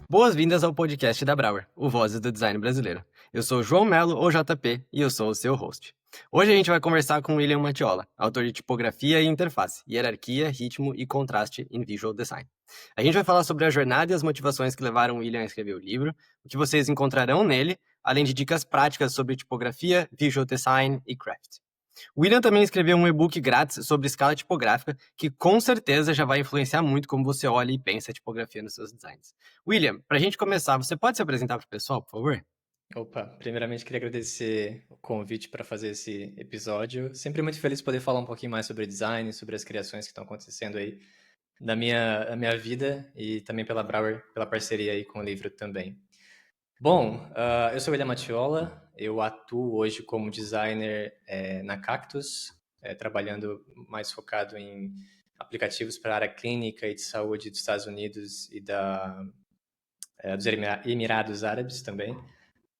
Boas-vindas ao podcast da Brauer, o Vozes do Design Brasileiro. Eu sou João Melo, ou JP, e eu sou o seu host. Hoje a gente vai conversar com William Matiola, autor de Tipografia e Interface, Hierarquia, Ritmo e Contraste em Visual Design. A gente vai falar sobre a jornada e as motivações que levaram o William a escrever o livro, o que vocês encontrarão nele, além de dicas práticas sobre tipografia, visual design e craft. O William também escreveu um e-book grátis sobre escala tipográfica, que com certeza já vai influenciar muito como você olha e pensa a tipografia nos seus designs. William, para a gente começar, você pode se apresentar para o pessoal, por favor? Opa, primeiramente queria agradecer o convite para fazer esse episódio. Sempre muito feliz de poder falar um pouquinho mais sobre design, sobre as criações que estão acontecendo aí na minha vida e também pela Brauer, pela parceria aí com o livro também. Bom, eu sou o William Matiola, eu atuo hoje como designer na Cactus, trabalhando mais focado em aplicativos para a área clínica e de saúde dos Estados Unidos e dos Emirados Árabes também.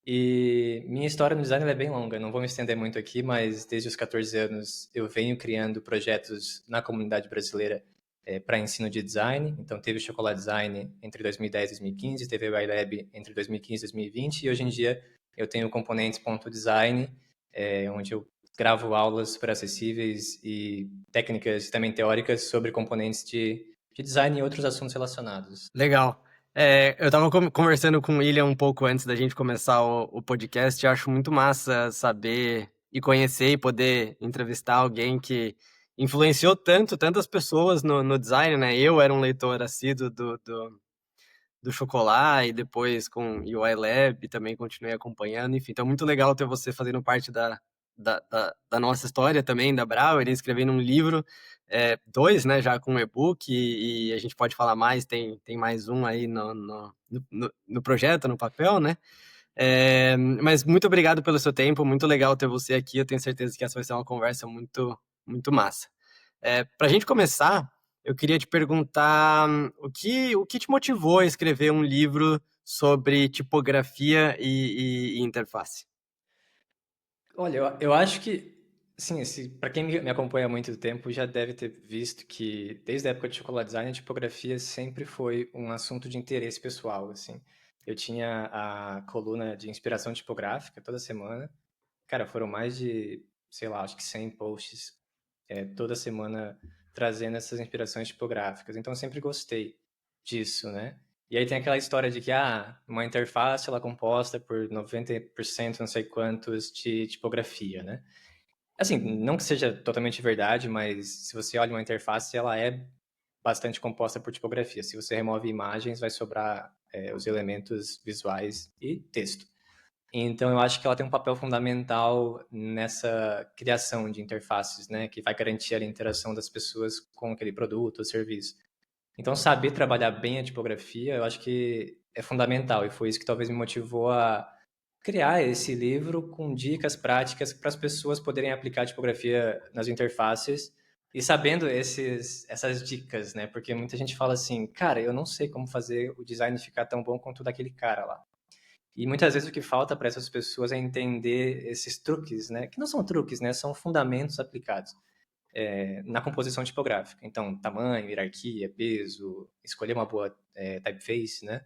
E minha história no design é bem longa, não vou me estender muito aqui, mas desde os 14 anos eu venho criando projetos na comunidade brasileira para ensino de design. Então teve o Chocolate Design entre 2010 e 2015, teve o iLab entre 2015 e 2020, e hoje em dia eu tenho o Componentes.design, onde eu gravo aulas super acessíveis e técnicas também teóricas sobre componentes de design e outros assuntos relacionados. Legal. Eu estava conversando com o William um pouco antes da gente começar o podcast. Eu acho muito massa saber e conhecer e poder entrevistar alguém que influenciou tantas pessoas no design, né? Eu era um leitor assíduo do Chocolat e depois com o iLab também continuei acompanhando. Enfim, então é muito legal ter você fazendo parte da nossa história também, da Brauer, e escrevendo um livro, dois, né, já com e-book, e a gente pode falar mais, tem mais um aí no projeto, no papel, né? Mas muito obrigado pelo seu tempo, muito legal ter você aqui, eu tenho certeza que essa vai ser uma conversa muito massa. Para a gente começar, eu queria te perguntar o que te motivou a escrever um livro sobre tipografia e interface? Olha, eu acho que, sim, para quem me acompanha há muito tempo, já deve ter visto que, desde a época de Chocolate Design, a tipografia sempre foi um assunto de interesse pessoal, assim. Eu tinha a coluna de inspiração tipográfica toda semana. Cara, foram mais de, sei lá, acho que 100 posts, toda semana trazendo essas inspirações tipográficas. Então, eu sempre gostei disso, né? E aí tem aquela história de que, uma interface, ela é composta por 90%, não sei quantos, de tipografia, né? Assim, não que seja totalmente verdade, mas se você olha uma interface, ela é bastante composta por tipografia. Se você remove imagens, vai sobrar, os elementos visuais e texto. Então, eu acho que ela tem um papel fundamental nessa criação de interfaces, né, que vai garantir a interação das pessoas com aquele produto ou serviço. Então, saber trabalhar bem a tipografia, eu acho que é fundamental, e foi isso que talvez me motivou a criar esse livro com dicas práticas para as pessoas poderem aplicar a tipografia nas interfaces e sabendo essas dicas, né? Porque muita gente fala assim, cara, eu não sei como fazer o design ficar tão bom quanto o daquele cara lá. E muitas vezes o que falta para essas pessoas é entender esses truques, né? Que não são truques, né? São fundamentos aplicados na composição tipográfica. Então, tamanho, hierarquia, peso, escolher uma boa typeface, né?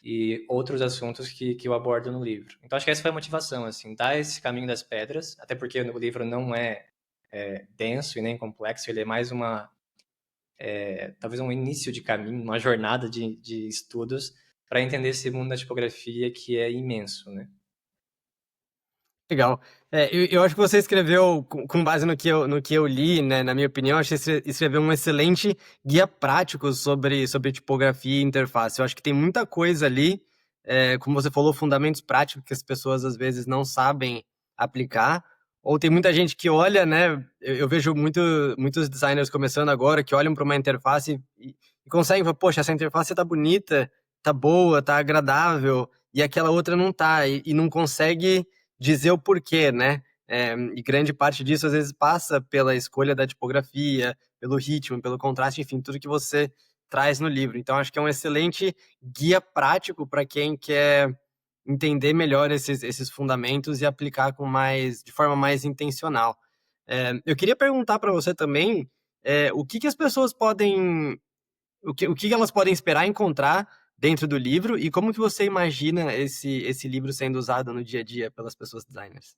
E outros assuntos que eu abordo no livro. Então, acho que essa foi a motivação, assim, dar esse caminho das pedras, até porque o livro não é denso e nem complexo, ele é mais talvez um início de caminho, uma jornada de estudos para entender esse mundo da tipografia que é imenso, né? Legal. Eu acho que você escreveu, com base no que eu li, né, na minha opinião, acho que você escreveu um excelente guia prático sobre tipografia e interface. Eu acho que tem muita coisa ali, como você falou, fundamentos práticos que as pessoas às vezes não sabem aplicar, ou tem muita gente que olha, né, eu vejo muitos designers começando agora que olham para uma interface e conseguem falar, poxa, essa interface tá bonita, tá boa, tá agradável, e aquela outra não tá, e não consegue dizer o porquê, né? E grande parte disso às vezes passa pela escolha da tipografia, pelo ritmo, pelo contraste, enfim, tudo que você traz no livro. Então, acho que é um excelente guia prático para quem quer entender melhor esses fundamentos e aplicar de forma mais intencional. Eu queria perguntar para você também o que as pessoas podem o que elas podem esperar encontrar dentro do livro e como que você imagina esse livro sendo usado no dia a dia pelas pessoas designers?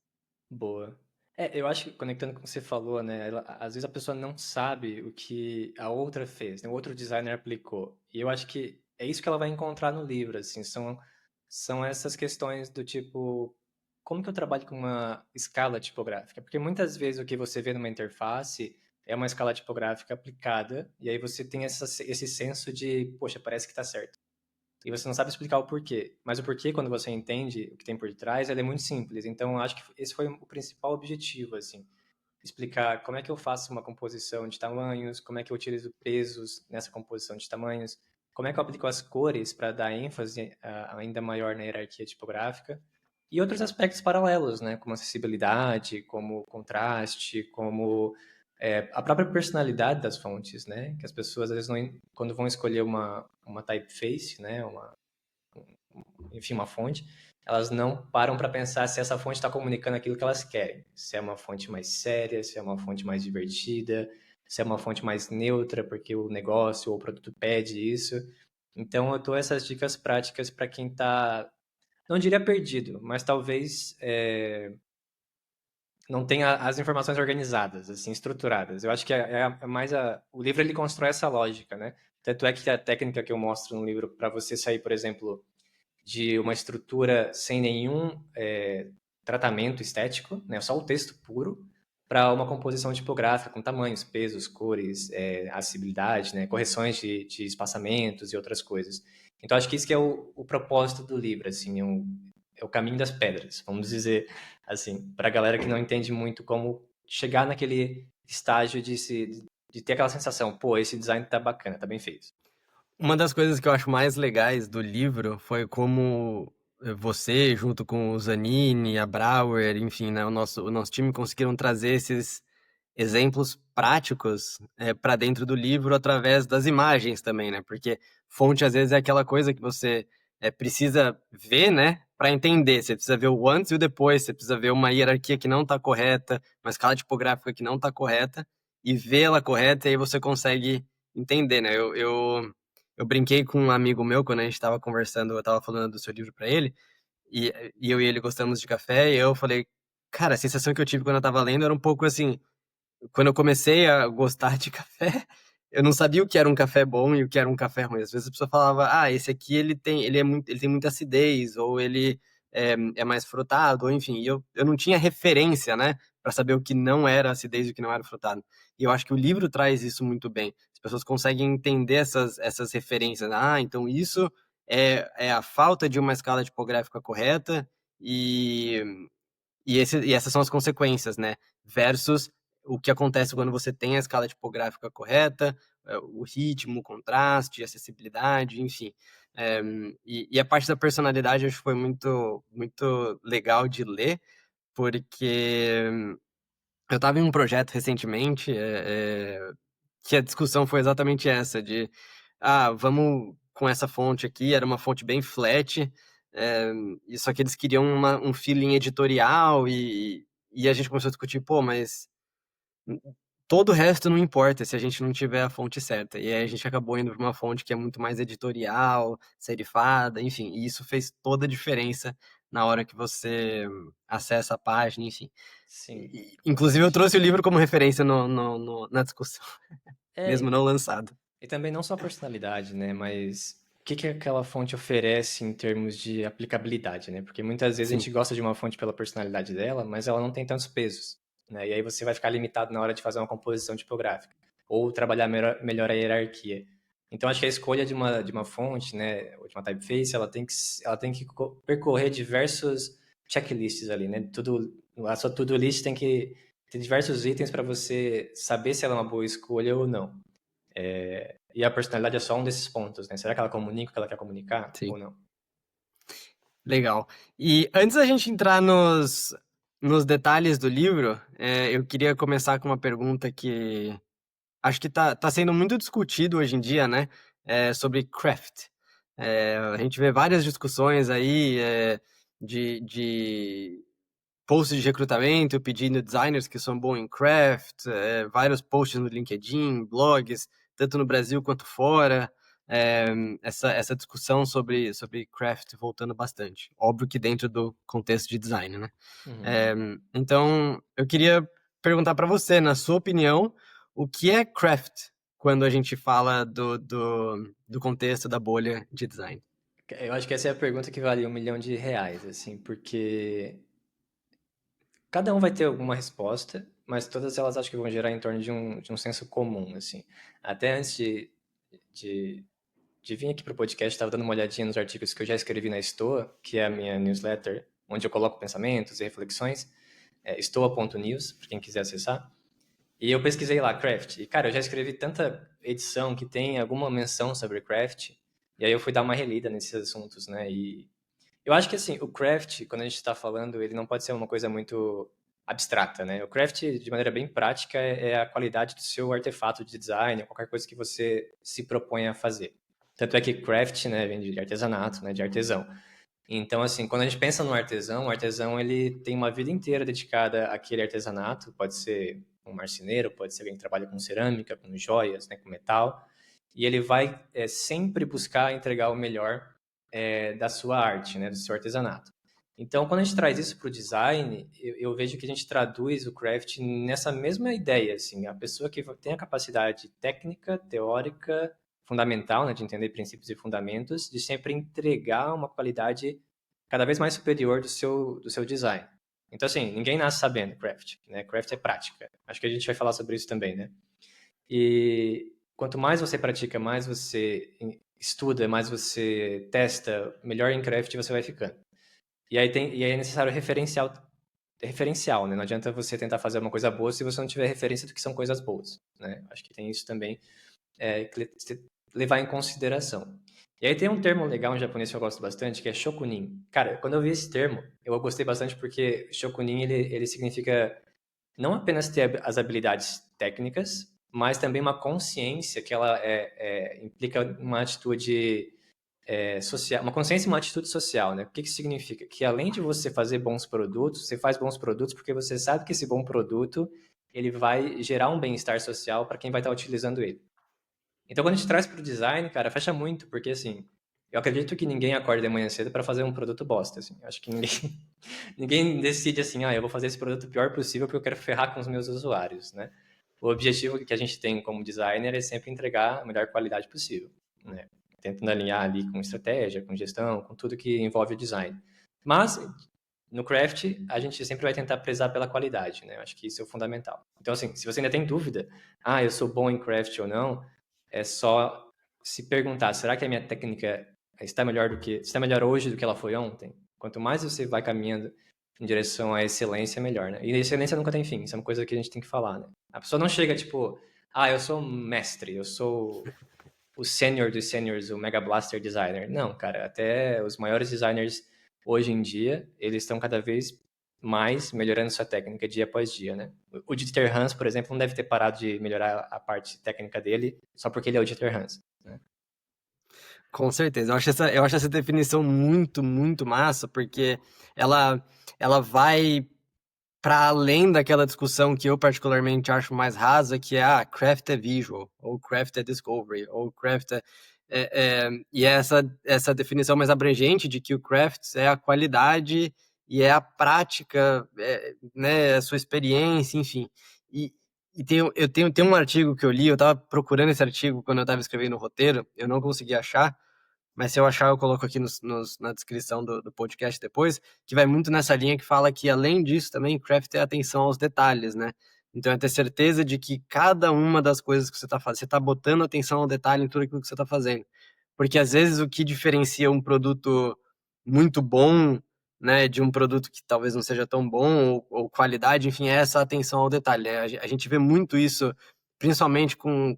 Boa. Eu acho que conectando com o que você falou, né? Às vezes a pessoa não sabe o que a outra fez, né? O outro designer aplicou. E eu acho que é isso que ela vai encontrar no livro, assim. São essas questões do tipo, como que eu trabalho com uma escala tipográfica? Porque muitas vezes o que você vê numa interface é uma escala tipográfica aplicada, e aí você tem esse senso de, poxa, parece que está certo. E você não sabe explicar o porquê. Mas o porquê, quando você entende o que tem por trás, ele é muito simples. Então, eu acho que esse foi o principal objetivo, assim. Explicar como é que eu faço uma composição de tamanhos, como é que eu utilizo pesos nessa composição de tamanhos, como é que eu aplico as cores para dar ênfase ainda maior na hierarquia tipográfica. E outros aspectos paralelos, né? Como acessibilidade, como contraste, como a própria personalidade das fontes, né? Que as pessoas, às vezes, não, quando vão escolher uma typeface, né? Enfim, uma fonte, elas não param para pensar se essa fonte está comunicando aquilo que elas querem. Se é uma fonte mais séria, se é uma fonte mais divertida, se é uma fonte mais neutra, porque o negócio ou o produto pede isso. Então, eu dou essas dicas práticas para quem está, não diria perdido, mas talvez não tenha as informações organizadas, assim, estruturadas. Eu acho que é mais o livro ele constrói essa lógica, né? Tanto é que a técnica que eu mostro no livro para você sair, por exemplo, de uma estrutura sem nenhum tratamento estético, né, só o texto puro, para uma composição tipográfica com tamanhos, pesos, cores, acessibilidade, né, correções de espaçamentos e outras coisas. Então, acho que isso que é o propósito do livro, assim, é o caminho das pedras, vamos dizer assim, para a galera que não entende muito como chegar naquele estágio de ter aquela sensação, pô, esse design tá bacana, tá bem feito. Uma das coisas que eu acho mais legais do livro foi como você, junto com o Zanini, a Brauer, enfim, né, o nosso time conseguiram trazer esses exemplos práticos para dentro do livro através das imagens também, né? Porque fonte às vezes é aquela coisa que você precisa ver, né, para entender. Você precisa ver o antes e o depois, você precisa ver uma hierarquia que não está correta, uma escala tipográfica que não está correta e vê-la correta e aí você consegue entender, né? Eu brinquei com um amigo meu quando a gente estava conversando, eu estava falando do seu livro para ele, e eu e ele gostamos de café, e eu falei, cara, a sensação que eu tive quando eu estava lendo era um pouco assim, quando eu comecei a gostar de café, eu não sabia o que era um café bom e o que era um café ruim. Às vezes a pessoa falava, esse aqui ele tem muita acidez, ou ele é mais frutado, ou enfim, e eu não tinha referência, né, para saber o que não era acidez e o que não era frutado. E eu acho que o livro traz isso muito bem. As pessoas conseguem entender essas referências. Então isso é a falta de uma escala tipográfica correta e e essas são as consequências, né? Versus o que acontece quando você tem a escala tipográfica correta, o ritmo, o contraste, a acessibilidade, enfim. E a parte da personalidade eu acho que foi muito, muito legal de ler, porque eu estava em um projeto recentemente que a discussão foi exatamente essa, de vamos com essa fonte aqui, era uma fonte bem flat, é, e só que eles queriam um feeling editorial e a gente começou a discutir, pô, mas todo o resto não importa se a gente não tiver a fonte certa. E aí a gente acabou indo para uma fonte que é muito mais editorial, serifada, enfim, e isso fez toda a diferença na hora que você acessa a página, enfim. Sim, faz Inclusive eu trouxe sentido. o livro como referência na discussão, mesmo É, não lançado. e também não só a personalidade, né? Mas o que que aquela fonte oferece em termos de aplicabilidade, né? Porque muitas vezes a Sim. gente gosta de uma fonte pela personalidade dela, mas ela não tem tantos pesos, né? E aí você vai ficar limitado na hora de fazer uma composição tipográfica ou trabalhar melhor a hierarquia. Então acho que a escolha de uma fonte, né, ou de uma typeface, ela tem que percorrer diversos checklists ali, né? A sua to-do list tem que ter diversos itens para você saber se ela é uma boa escolha ou não. E a personalidade é só um desses pontos, né? Será que ela comunica o que ela quer comunicar Sim. ou não? Legal. E antes da gente entrar nos detalhes do livro, eu queria começar com uma pergunta que acho que tá sendo muito discutido hoje em dia, né? Sobre craft. A gente vê várias discussões aí de posts de recrutamento pedindo designers que são bons em craft, vários posts no LinkedIn, blogs, tanto no Brasil quanto fora. essa discussão sobre craft voltando bastante. Óbvio que dentro do contexto de design, né? Então, eu queria perguntar para você, na sua opinião, o que é craft quando a gente fala do contexto da bolha de design? Eu acho que essa é a pergunta que vale R$ 1 milhão, assim, porque cada um vai ter alguma resposta, mas todas elas acho que vão gerar em torno de um senso comum, assim. Até antes de, de vir aqui para o podcast, estava dando uma olhadinha nos artigos que eu já escrevi na Stoa, que é a minha newsletter, onde eu coloco pensamentos e reflexões, stoa.news, para quem quiser acessar. E eu pesquisei lá, craft. E, cara, eu já escrevi tanta edição que tem alguma menção sobre craft, e aí eu fui dar uma relida nesses assuntos, né? E eu acho que, assim, o craft, quando a gente está falando, ele não pode ser uma coisa muito abstrata, né? O craft, de maneira bem prática, é a qualidade do seu artefato de design, qualquer coisa que você se propõe a fazer. Tanto é que craft, né, vem de artesanato, né, de artesão. Então, assim, quando a gente pensa no artesão, o artesão ele tem uma vida inteira dedicada àquele artesanato. Pode ser um marceneiro, pode ser alguém que trabalha com cerâmica, com joias, né, com metal. E ele vai sempre buscar entregar o melhor da sua arte, né, do seu artesanato. Então, quando a gente traz isso para o design, eu vejo que a gente traduz o craft nessa mesma ideia, assim, a pessoa que tem a capacidade técnica, teórica, fundamental, né, de entender princípios e fundamentos, de sempre entregar uma qualidade cada vez mais superior do seu design. Então, assim, ninguém nasce sabendo craft, né? Craft é prática. Acho que a gente vai falar sobre isso também, né? E quanto mais você pratica, mais você estuda, mais você testa, melhor em craft você vai ficando. E aí é necessário referencial, né? Não adianta você tentar fazer uma coisa boa se você não tiver referência do que são coisas boas, né? Acho que tem isso também que levar em consideração. E aí tem um termo legal em japonês que eu gosto bastante, que é shokunin. Cara, quando eu vi esse termo, eu gostei bastante porque shokunin, ele significa não apenas ter as habilidades técnicas, mas também uma consciência que ela implica uma atitude social, uma consciência e uma atitude social, né? O que que significa? Que além de você fazer bons produtos, você faz bons produtos porque você sabe que esse bom produto ele vai gerar um bem-estar social para quem vai estar utilizando ele. Então, quando a gente traz para o design, cara, fecha muito, porque assim, eu acredito que ninguém acorda de manhã cedo para fazer um produto bosta, assim. Eu acho que ninguém, ninguém decide assim, eu vou fazer esse produto o pior possível porque eu quero ferrar com os meus usuários, né? O objetivo que a gente tem como designer é sempre entregar a melhor qualidade possível, né? Tentando alinhar ali com estratégia, com gestão, com tudo que envolve o design. Mas no craft, a gente sempre vai tentar prezar pela qualidade, né? Eu acho que isso é o fundamental. Então, assim, se você ainda tem dúvida, eu sou bom em craft ou não, é só se perguntar, será que a minha técnica está melhor hoje do que ela foi ontem? Quanto mais você vai caminhando em direção à excelência, melhor, né? E a excelência nunca tem fim, isso é uma coisa que a gente tem que falar, né? A pessoa não chega tipo, eu sou um mestre, eu sou o sênior dos sêniors, o Mega Blaster designer. Não, cara, até os maiores designers hoje em dia, eles estão cada vez mais melhorando sua técnica dia após dia, né? O Dieter Hans, por exemplo, não deve ter parado de melhorar a parte técnica dele só porque ele é o Dieter Hans, né? Com certeza. Eu acho essa definição muito, muito massa, porque ela, ela vai para além daquela discussão que eu particularmente acho mais rasa, que é craft é visual, ou craft é discovery, ou craft e é essa definição mais abrangente de que o craft é a qualidade e é a prática, né, a sua experiência, enfim. E, tem um artigo que eu li, eu estava procurando esse artigo quando eu estava escrevendo o roteiro, eu não consegui achar, mas se eu achar, eu coloco aqui na descrição do podcast depois, que vai muito nessa linha que fala que, além disso, também craft é atenção aos detalhes, né? Então, é ter certeza de que cada uma das coisas que você está fazendo, você está botando atenção ao detalhe em tudo aquilo que você está fazendo. Porque, às vezes, o que diferencia um produto muito bom, né, de um produto que talvez não seja tão bom, ou qualidade, enfim, é essa atenção ao detalhe, né? A gente vê muito isso, principalmente com...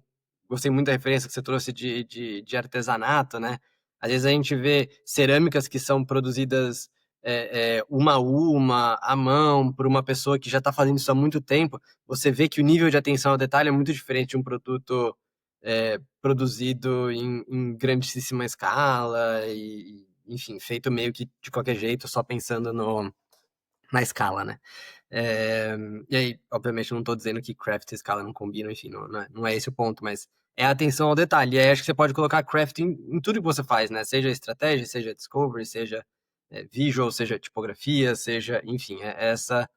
Gostei muito da referência que você trouxe de artesanato, né? Às vezes a gente vê cerâmicas que são produzidas uma a uma, à mão, por uma pessoa que já está fazendo isso há muito tempo. Você vê que o nível de atenção ao detalhe é muito diferente de um produto produzido em grandíssima escala e, enfim, feito meio que de qualquer jeito, só pensando na escala, né? É, e aí, obviamente, não estou dizendo que craft e escala não combinam, enfim, não é esse o ponto, mas é a atenção ao detalhe. E aí acho que você pode colocar craft em tudo que você faz, né? Seja estratégia, seja discovery, seja visual, seja tipografia, seja, enfim, essa.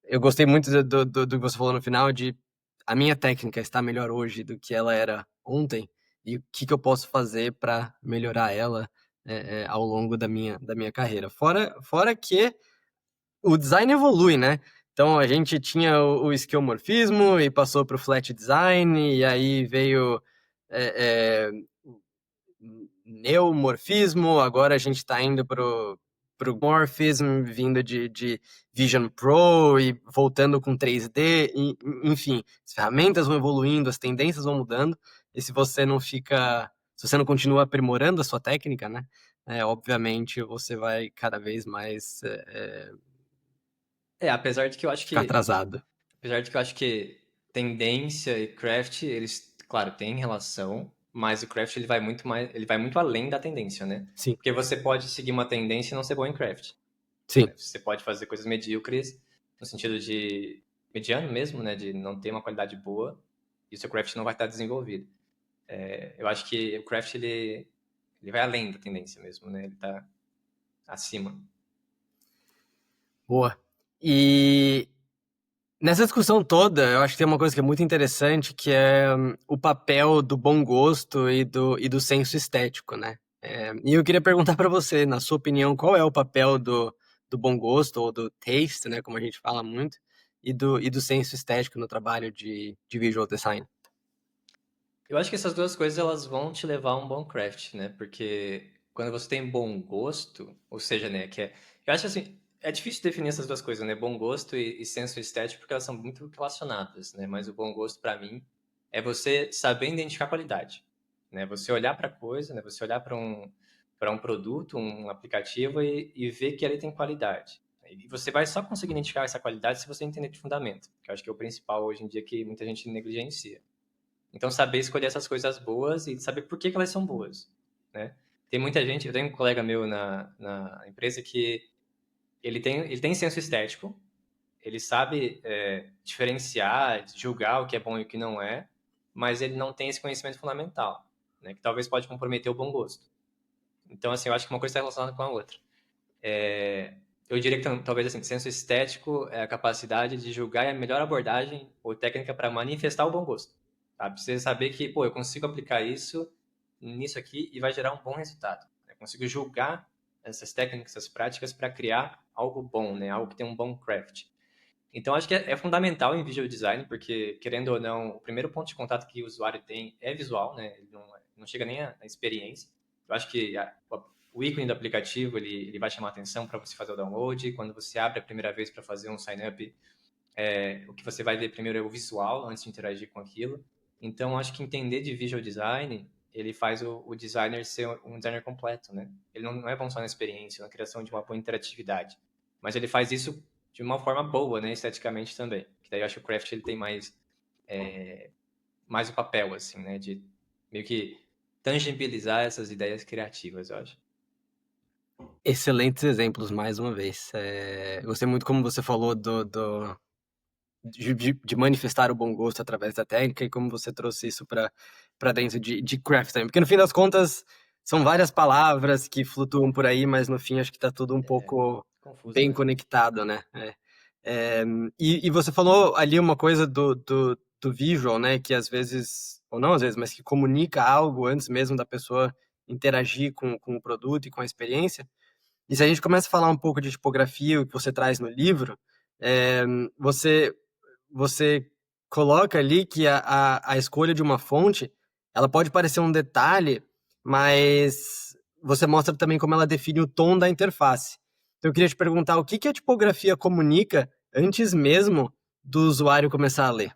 Eu gostei muito do que você falou no final, de a minha técnica está melhor hoje do que ela era ontem, e o que eu posso fazer para melhorar ela ao longo da minha carreira. Fora que o design evolui, né? Então a gente tinha o esquiomorfismo e passou para o flat design, e aí veio neomorfismo, agora a gente está indo pro morphism, vindo de Vision Pro e voltando com 3D, enfim, as ferramentas vão evoluindo, as tendências vão mudando, e se você não continua aprimorando a sua técnica, né, obviamente você vai cada vez mais Apesar de que eu acho ficar que atrasado. Apesar de que eu acho que tendência e craft, eles, claro, têm relação, mas o craft ele vai muito além da tendência, né? Sim, Porque você pode seguir uma tendência e não ser bom em craft, sim. né? Você pode fazer coisas medíocres, no sentido de mediano mesmo, né? De não ter uma qualidade boa, e o seu craft não vai estar desenvolvido. Eu acho que o craft, ele vai além da tendência mesmo, né? Ele tá acima. Boa. E nessa discussão toda, eu acho que tem uma coisa que é muito interessante, que é o papel do bom gosto e do senso estético, né? E eu queria perguntar para você, na sua opinião, qual é o papel do bom gosto, ou do taste, né, como a gente fala muito, e do senso estético no trabalho de visual design? Eu acho que essas duas coisas elas vão te levar a um bom craft, né? Porque quando você tem bom gosto, ou seja, né, eu acho assim, é difícil definir essas duas coisas, né? Bom gosto e senso estético, porque elas são muito relacionadas, né? Mas o bom gosto para mim é você saber identificar a qualidade, né? Você olhar para coisa, né? Você olhar para um produto, um aplicativo e ver que ele tem qualidade. E você vai só conseguir identificar essa qualidade se você entender de fundamento, que eu acho que é o principal hoje em dia que muita gente negligencia. Então, saber escolher essas coisas boas e saber por que elas são boas, né? Tem muita gente, eu tenho um colega meu na empresa que ele tem senso estético, ele sabe diferenciar, julgar o que é bom e o que não é, mas ele não tem esse conhecimento fundamental, né? Que talvez pode comprometer o bom gosto. Então, assim, eu acho que uma coisa está relacionada com a outra. Eu diria que talvez assim, senso estético é a capacidade de julgar a melhor abordagem ou técnica para manifestar o bom gosto. Sabe? Você saber que, pô, eu consigo aplicar isso nisso aqui e vai gerar um bom resultado. Eu consigo julgar essas técnicas, essas práticas para criar algo bom, né? Algo que tem um bom craft. Então, acho que é fundamental em visual design, porque, querendo ou não, o primeiro ponto de contato que o usuário tem é visual, né? Ele não chega nem à experiência. Eu acho que o ícone do aplicativo, ele vai chamar atenção para você fazer o download. Quando você abre a primeira vez para fazer um sign-up, o que você vai ver primeiro é o visual, antes de interagir com aquilo. Então, acho que entender de visual design, ele faz o designer ser um designer completo, né? Ele não é bom só na experiência, na criação de uma boa interatividade, mas ele faz isso de uma forma boa, né, esteticamente também. Que daí eu acho que o craft ele tem mais o papel, assim, né, de meio que tangibilizar essas ideias criativas, eu acho. Excelentes exemplos, mais uma vez. Gostei muito como você falou de manifestar o bom gosto através da técnica, e como você trouxe isso para dentro de craft também. Porque no fim das contas, são várias palavras que flutuam por aí, mas no fim acho que está tudo um pouco Confuso, bem né? conectado, né? E você falou ali uma coisa do visual, né? Que às vezes, ou não às vezes, mas que comunica algo antes mesmo da pessoa interagir com o produto e com a experiência. E se a gente começa a falar um pouco de tipografia, o que você traz no livro, é, você você coloca ali que a escolha de uma fonte, ela pode parecer um detalhe, mas você mostra também como ela define o tom da interface. Então eu queria te perguntar o que que a tipografia comunica antes mesmo do usuário começar a ler.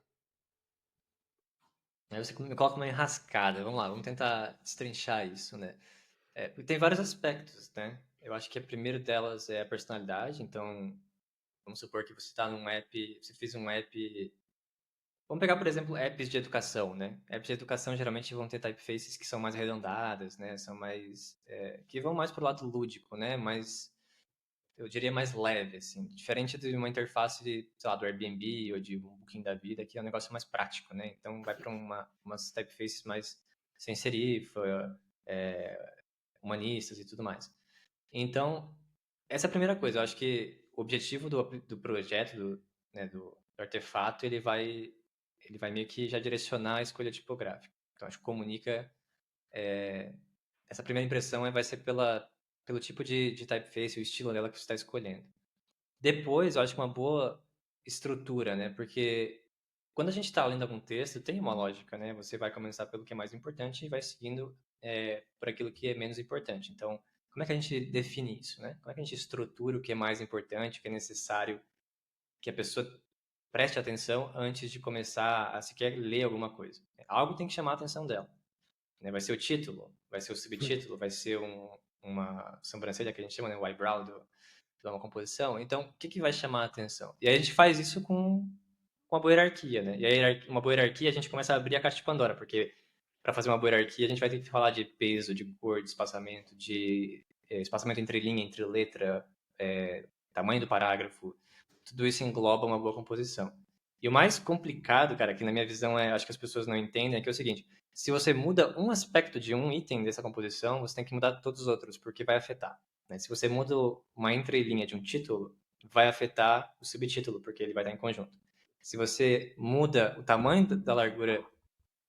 Aí você me coloca uma enrascada. Vamos lá, vamos tentar destrinchar isso, né? Tem vários aspectos, né? Eu acho que o primeiro delas é a personalidade. Então, vamos supor que você está num app, você fez um app. Vamos pegar, por exemplo, apps de educação, né? Apps de educação geralmente vão ter typefaces que são mais arredondadas, né? São mais, que vão mais pro lado lúdico, né? Mais eu diria, mais leve, assim. Diferente de uma interface, sei lá, do Airbnb ou de um Booking da vida, que é um negócio mais prático, né? Então, vai para umas typefaces mais sem serifa, humanistas e tudo mais. Então, essa é a primeira coisa. Eu acho que o objetivo do projeto, do artefato, ele vai meio que já direcionar a escolha tipográfica. Então, acho que comunica. Essa primeira impressão vai ser pelo tipo de typeface, o estilo dela que você está escolhendo. Depois, eu acho que uma boa estrutura, né? Porque quando a gente está lendo algum texto, tem uma lógica, né? Você vai começar pelo que é mais importante e vai seguindo por aquilo que é menos importante. Então, como é que a gente define isso, né? Como é que a gente estrutura o que é mais importante, o que é necessário que a pessoa preste atenção antes de começar a sequer ler alguma coisa? Algo tem que chamar a atenção dela, né? Vai ser o título, vai ser o subtítulo, vai ser uma sobrancelha que a gente chama, né? O eyebrow de uma composição. Então, o que vai chamar a atenção? E aí a gente faz isso com a boa hierarquia, né? E aí, uma boa hierarquia, a gente começa a abrir a caixa de Pandora, porque para fazer uma boa hierarquia, a gente vai ter que falar de peso, de cor, de espaçamento entre linha, entre letra, tamanho do parágrafo. Tudo isso engloba uma boa composição. E o mais complicado, cara, que na minha visão acho que as pessoas não entendem, é que é o seguinte: se você muda um aspecto de um item dessa composição, você tem que mudar todos os outros, porque vai afetar, né? Se você muda uma entrelinha de um título, vai afetar o subtítulo, porque ele vai estar em conjunto. Se você muda o tamanho da largura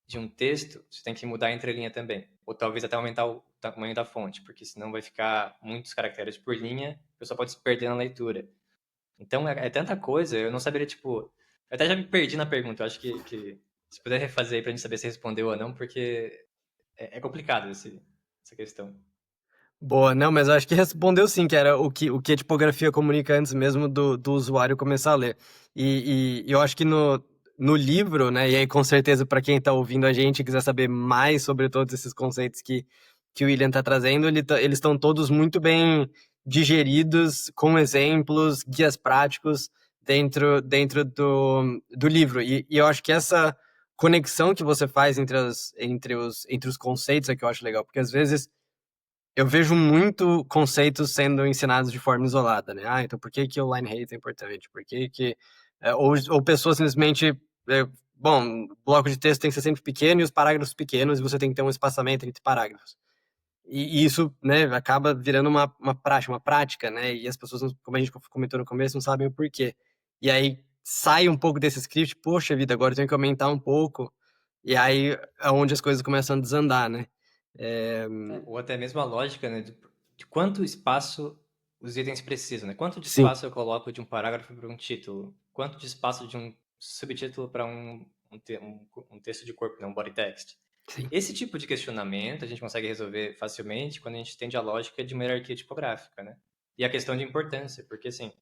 de um texto, você tem que mudar a entrelinha também. Ou talvez até aumentar o tamanho da fonte, porque senão vai ficar muitos caracteres por linha, a pessoa pode se perder na leitura. Então é tanta coisa, eu não saberia, tipo. Eu até já me perdi na pergunta, eu acho que se puder refazer aí pra gente saber se respondeu ou não, porque é complicado essa questão. Boa, não, mas eu acho que respondeu sim, que era o que a tipografia comunica antes mesmo do usuário começar a ler. E eu acho que no livro, né, e aí com certeza para quem está ouvindo a gente e quiser saber mais sobre todos esses conceitos que o William está trazendo, eles estão todos muito bem digeridos, com exemplos, guias práticos dentro do livro. E eu acho que essa conexão que você faz entre os conceitos é que eu acho legal, porque às vezes eu vejo muito conceitos sendo ensinados de forma isolada, né? Ah, então por que que o line height é importante? Por que que... ou pessoas simplesmente... bom, o bloco de texto tem que ser sempre pequeno e os parágrafos pequenos e você tem que ter um espaçamento entre parágrafos. E isso, né, acaba virando uma prática, né? E as pessoas, como a gente comentou no começo, não sabem o porquê. E aí sai um pouco desse script, poxa vida, agora eu tenho que aumentar um pouco. E aí é onde as coisas começam a desandar, né? É, Ou até mesmo a lógica, né, de quanto espaço os itens precisam, né? Quanto de sim. espaço eu coloco de um parágrafo para um título? Quanto de espaço de um subtítulo para um texto de corpo, né? Um body text? Sim. Esse tipo de questionamento a gente consegue resolver facilmente quando a gente entende a lógica de uma hierarquia tipográfica, né? E a questão de importância, porque assim,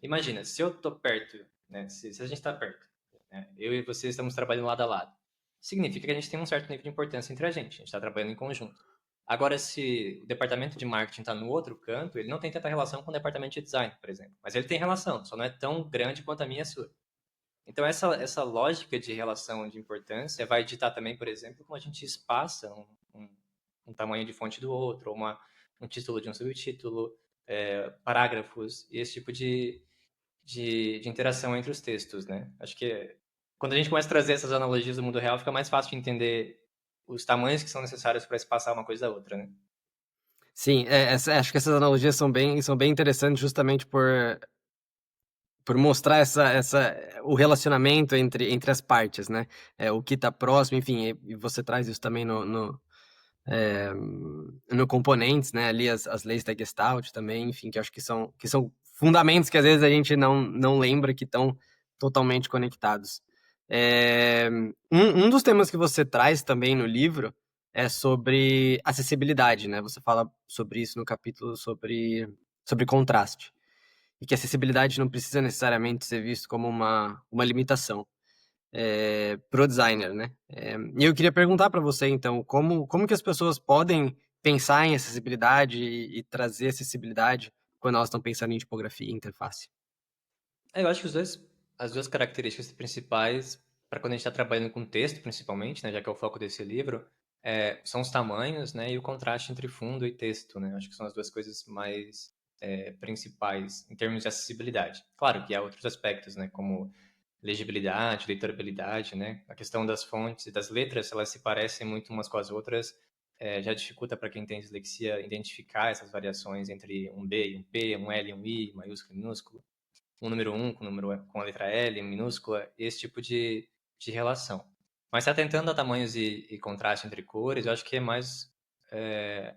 imagina, se eu tô perto, né? Se a gente está perto, né? Eu e você estamos trabalhando lado a lado. Significa que a gente tem um certo nível de importância entre a gente está trabalhando em conjunto. Agora, se o departamento de marketing está no outro canto, ele não tem tanta relação com o departamento de design, por exemplo. Mas ele tem relação, só não é tão grande quanto a minha e a sua. Então, essa lógica de relação de importância vai ditar também, por exemplo, como a gente espaça um tamanho de fonte do outro, ou um título de um subtítulo, parágrafos, e esse tipo de interação entre os textos, né? Acho que quando a gente começa a trazer essas analogias do mundo real, fica mais fácil de entender os tamanhos que são necessários para se passar uma coisa da outra, né? Sim, acho que essas analogias são bem interessantes justamente por mostrar o relacionamento entre as partes, né? O que está próximo, enfim, e você traz isso também é, no componentes, né? Ali as leis da Gestalt também, enfim, que eu acho que são fundamentos que às vezes a gente não lembra que estão totalmente conectados. Um dos temas que você traz também no livro é sobre acessibilidade, né? Você fala sobre isso no capítulo sobre contraste. E que a acessibilidade não precisa necessariamente ser visto como uma limitação pro designer, né? E eu queria perguntar para você, então, como que as pessoas podem pensar em acessibilidade e trazer acessibilidade quando elas estão pensando em tipografia e interface? Eu acho que as duas características principais para quando a gente está trabalhando com texto, principalmente, né, já que é o foco desse livro, são os tamanhos, né, e o contraste entre fundo e texto, né? Acho que são as duas coisas principais em termos de acessibilidade. Claro que há outros aspectos, né, como legibilidade, leitorabilidade, né? A questão das fontes e das letras, se elas se parecem muito umas com as outras, já dificulta para quem tem dislexia identificar essas variações entre um B e um P, um L e um I, maiúsculo e minúsculo, um número 1 com a letra L minúscula, esse tipo de relação. Mas se atentando a tamanhos e contraste entre cores, eu acho que é mais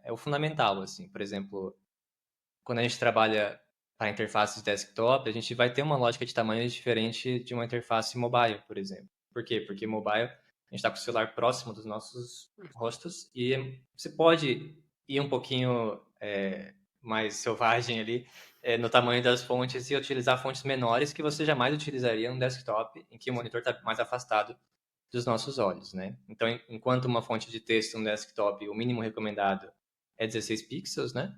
o fundamental, assim. Por exemplo, quando a gente trabalha para interfaces de desktop, a gente vai ter uma lógica de tamanhos diferente de uma interface mobile, por exemplo. Por quê? Porque mobile, a gente está com o celular próximo dos nossos rostos e você pode ir um pouquinho mais selvagem ali no tamanho das fontes e utilizar fontes menores que você jamais utilizaria no desktop, em que o monitor está mais afastado dos nossos olhos, né? Então, enquanto uma fonte de texto no desktop, o mínimo recomendado é 16 pixels, né?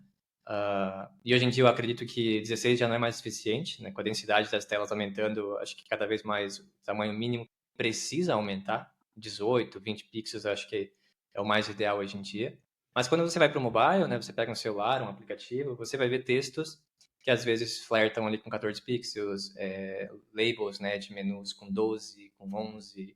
E hoje em dia eu acredito que 16 já não é mais suficiente, né? Com a densidade das telas aumentando, acho que cada vez mais o tamanho mínimo precisa aumentar. 18, 20 pixels, acho que é o mais ideal hoje em dia. Mas quando você vai para o mobile, né? Você pega um celular, um aplicativo, você vai ver textos que às vezes flertam ali com 14 pixels, labels, né? De menus com 12, com 11.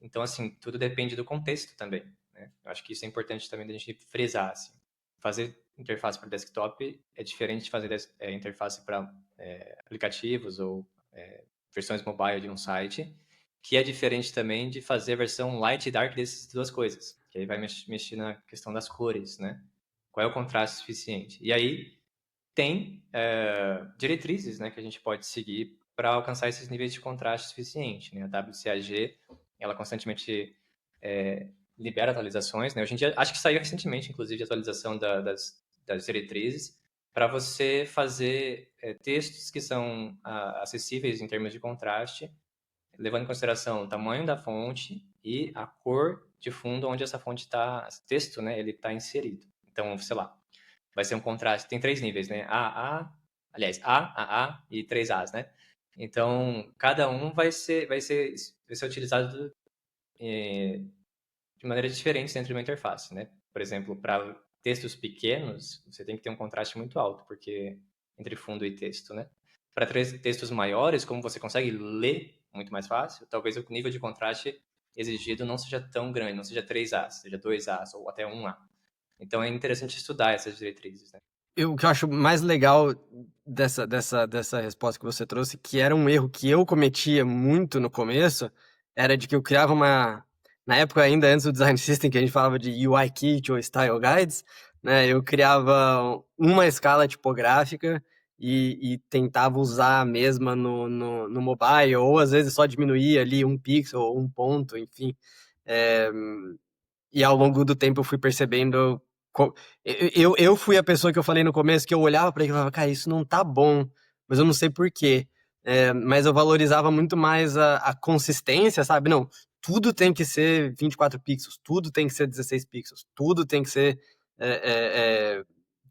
Então, assim, tudo depende do contexto também, né? Eu acho que isso é importante também da gente frisar, assim. Fazer interface para desktop é diferente de fazer interface para aplicativos ou versões mobile de um site, que é diferente também de fazer a versão light e dark dessas duas coisas, que aí vai mexer na questão das cores, né? Qual é o contraste suficiente? E aí tem diretrizes, né, que a gente pode seguir para alcançar esses níveis de contraste suficiente, né? A WCAG, ela constantemente libera atualizações, né? Hoje em dia, acho que saiu recentemente, inclusive, a atualização das diretrizes para você fazer textos que são acessíveis em termos de contraste, levando em consideração o tamanho da fonte e a cor de fundo onde essa fonte está, texto, né, ele está inserido. Então, sei lá, vai ser um contraste, tem 3 níveis, né? Aliás, A e 3 As, né? Então, cada um vai ser utilizado de maneiras diferentes dentro de uma interface, né? Por exemplo, para textos pequenos, você tem que ter um contraste muito alto, porque entre fundo e texto, né? Para textos maiores, como você consegue ler muito mais fácil, talvez o nível de contraste exigido não seja tão grande, não seja 3 As, seja 2 As ou até 1 A. Então é interessante estudar essas diretrizes, né? O que eu acho mais legal dessa resposta que você trouxe, que era um erro que eu cometia muito no começo, era de que eu criava uma. Na época, ainda antes do Design System, que a gente falava de UI Kit ou Style Guides, né? Eu criava uma escala tipográfica e tentava usar a mesma no mobile, ou às vezes só diminuía ali um pixel ou um ponto, enfim. É, e ao longo do tempo eu fui percebendo. Eu fui a pessoa que eu falei no começo que eu olhava para ele e falava, cara, isso não tá bom, mas eu não sei por quê. Mas eu valorizava muito mais a consistência, sabe? Não, tudo tem que ser 24 pixels, tudo tem que ser 16 pixels, tudo tem que ser é, é, é,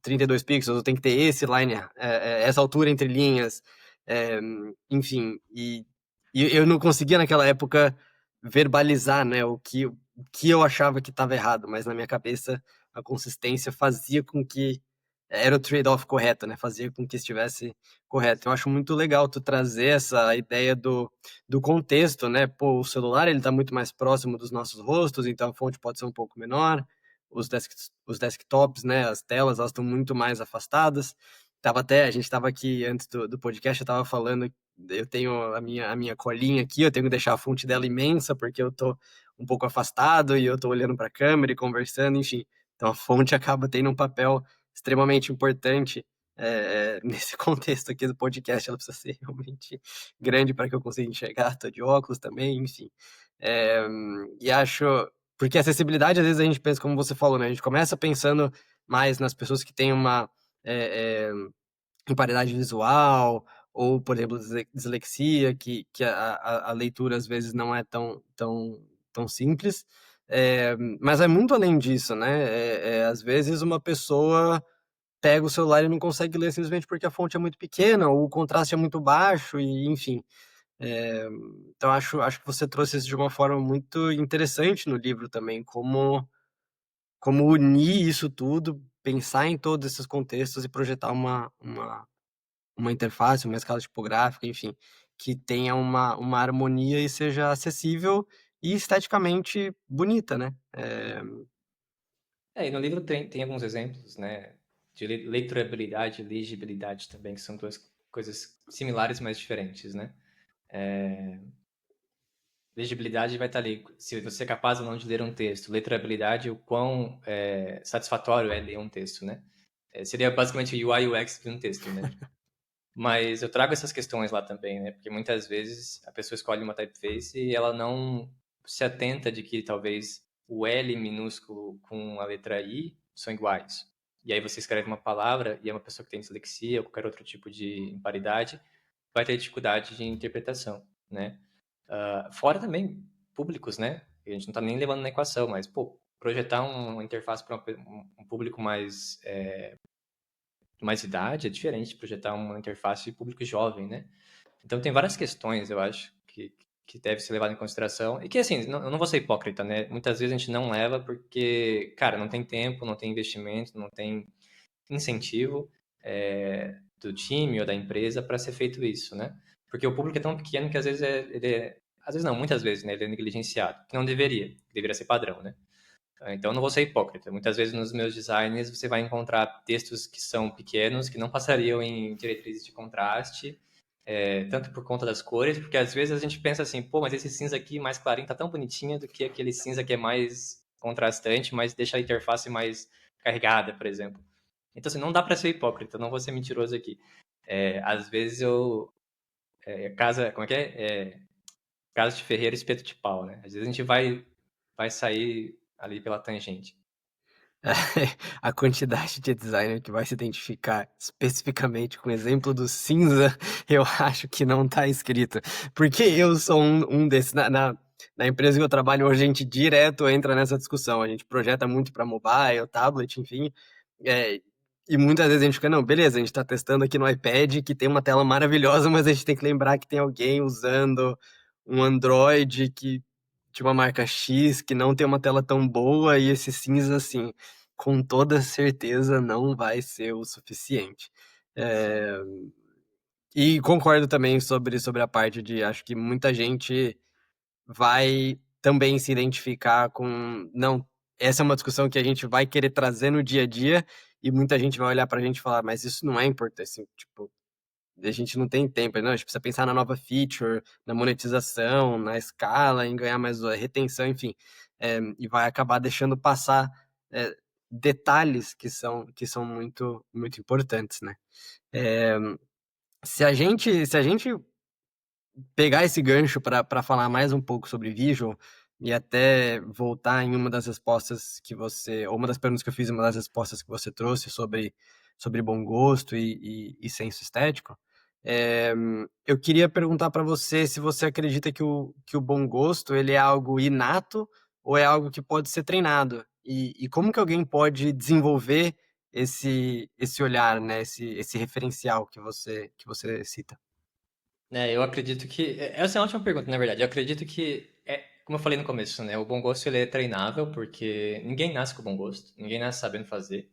32 pixels, tem que ter esse line, essa altura entre linhas, enfim. E eu não conseguia naquela época verbalizar, né, o que eu achava que estava errado, mas na minha cabeça a consistência fazia com que era o trade-off correto, né? Fazia com que estivesse correto. Eu acho muito legal tu trazer essa ideia do contexto, né? Pô, o celular ele está muito mais próximo dos nossos rostos, então a fonte pode ser um pouco menor. Os desktops, né? As telas, elas estão muito mais afastadas. A gente estava aqui antes do podcast, eu estava falando, eu tenho a minha colinha aqui, eu tenho que deixar a fonte dela imensa, porque eu tô um pouco afastado e eu tô olhando para a câmera e conversando, enfim. Então a fonte acaba tendo um papel extremamente importante nesse contexto aqui do podcast. Ela precisa ser realmente grande para que eu consiga enxergar. Tô de óculos também, enfim. É, e acho. Porque acessibilidade, às vezes a gente pensa, como você falou, né? A gente começa pensando mais nas pessoas que têm uma imparidade visual, ou, por exemplo, dislexia, que a leitura às vezes não é tão simples. Mas é muito além disso, né? Às vezes uma pessoa pega o celular e não consegue ler simplesmente porque a fonte é muito pequena, ou o contraste é muito baixo, e enfim. É, então acho que você trouxe isso de uma forma muito interessante no livro também, como unir isso tudo pensar em todos esses contextos e projetar uma interface, uma escala tipográfica, enfim, que tenha uma harmonia e seja acessível e esteticamente bonita, né? E no livro tem alguns exemplos, né, de leiturabilidade e legibilidade também, que são duas coisas similares, mas diferentes, né? Legibilidade vai estar ali, se você é capaz ou não de ler um texto. Leiturabilidade, o quão satisfatório é ler um texto, né? Seria basicamente o UI e UX de um texto, né? Mas eu trago essas questões lá também, né? Porque muitas vezes a pessoa escolhe uma typeface e ela não se atenta de que talvez o L minúsculo com a letra I são iguais. E aí você escreve uma palavra e é uma pessoa que tem dislexia ou qualquer outro tipo de imparidade vai ter dificuldade de interpretação, né? Fora também públicos, né? A gente não está nem levando na equação, mas, pô, projetar uma interface para um público mais idade é diferente de projetar uma interface de público jovem, né? Então tem várias questões, eu acho, que deve ser levado em consideração. E que, assim, eu não vou ser hipócrita, né? Muitas vezes a gente não leva porque, cara, não tem tempo, não tem investimento, não tem incentivo do time ou da empresa para ser feito isso, né? Porque o público é tão pequeno que às vezes às vezes não, muitas vezes, né? Ele é negligenciado, que não deveria, que deveria ser padrão, né? Então, eu não vou ser hipócrita. Muitas vezes nos meus designs você vai encontrar textos que são pequenos, que não passariam em diretrizes de contraste, tanto por conta das cores, porque às vezes a gente pensa assim, pô, mas esse cinza aqui mais clarinho tá tão bonitinho do que aquele cinza que é mais contrastante, mas deixa a interface mais carregada, por exemplo. Então, assim, não dá para ser hipócrita, não vou ser mentiroso aqui. Às vezes como é que casa de ferreiro, espeto de pau, né? Às vezes a gente vai sair ali pela tangente. A quantidade de designer que vai se identificar especificamente com o exemplo do cinza, eu acho que não está escrito. Porque eu sou um desses. Na empresa que eu trabalho hoje, a gente direto entra nessa discussão. A gente projeta muito para mobile, tablet, enfim. É, e muitas vezes a gente fica, não, beleza, a gente está testando aqui no iPad, que tem uma tela maravilhosa, mas a gente tem que lembrar que tem alguém usando um Android de uma marca X que não tem uma tela tão boa e esse cinza, assim, com toda certeza não vai ser o suficiente. É, e concordo também sobre a parte de acho que muita gente vai também se identificar com. Não, essa é uma discussão que a gente vai querer trazer no dia a dia e muita gente vai olhar pra gente e falar, mas isso não é importante, assim, tipo, a gente não tem tempo, não, a gente precisa pensar na nova feature, na monetização, na escala, em ganhar mais retenção, enfim, e vai acabar deixando passar é, detalhes que são muito, muito importantes, né? É, se a gente pegar esse gancho para falar mais um pouco sobre visual e até voltar em uma das respostas que você, ou uma das perguntas que eu fiz, uma das respostas que você trouxe sobre bom gosto e senso estético, é, eu queria perguntar para você se você acredita que o bom gosto ele é algo inato ou é algo que pode ser treinado e como que alguém pode desenvolver esse olhar, né, esse referencial que você cita. Eu acredito que. Essa é uma ótima pergunta, na verdade. Eu acredito que, como eu falei no começo, né? O bom gosto ele é treinável, porque ninguém nasce com bom gosto, ninguém nasce sabendo fazer.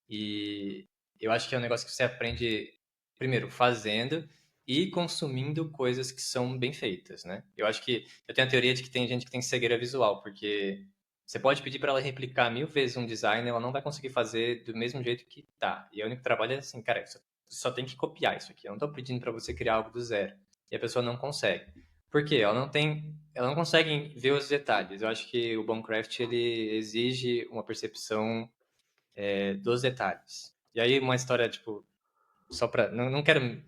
E eu acho que é um negócio que você aprende, primeiro, fazendo e consumindo coisas que são bem feitas, né? Eu acho que. Eu tenho a teoria de que tem gente que tem cegueira visual, porque você pode pedir para ela replicar 1000 vezes um design, ela não vai conseguir fazer do mesmo jeito que tá. E o único trabalho é assim, cara, só tem que copiar isso aqui. Eu não estou pedindo para você criar algo do zero. E a pessoa não consegue. Por quê? Ela não consegue ver os detalhes. Eu acho que o bom craft ele exige uma percepção dos detalhes. E aí uma história tipo só para não quero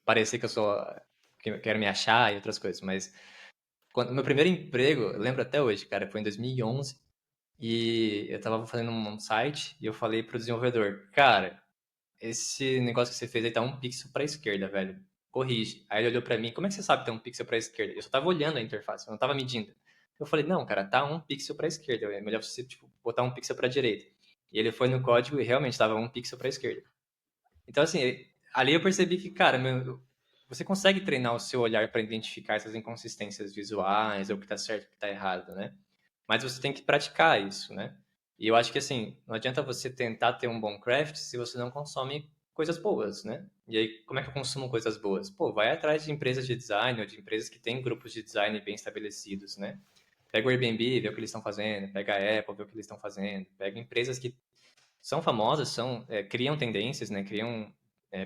parecer que eu sou que eu quero me achar e outras coisas, mas meu primeiro emprego, eu lembro até hoje, cara, foi em 2011 e eu tava fazendo um site e eu falei pro desenvolvedor, cara, esse negócio que você fez aí tá um pixel pra esquerda, velho. Corrige. Aí ele olhou pra mim, como é que você sabe que tá um pixel pra esquerda? Eu só tava olhando a interface, eu não tava medindo. Eu falei, não, cara, tá um pixel pra esquerda. É melhor você, tipo, botar um pixel pra direita. E ele foi no código e realmente tava um pixel pra esquerda. Então, assim, ali eu percebi que, cara, você consegue treinar o seu olhar pra identificar essas inconsistências visuais, ou o que tá certo e o que tá errado, né? Mas você tem que praticar isso, né? E eu acho que, assim, não adianta você tentar ter um bom craft se você não consome coisas boas, né? E aí, como é que eu consumo coisas boas? Pô, vai atrás de empresas de design ou de empresas que têm grupos de design bem estabelecidos, né? Pega o Airbnb, vê o que eles estão fazendo, pega a Apple, vê o que eles estão fazendo, pega empresas que são famosas, criam tendências, né? Criam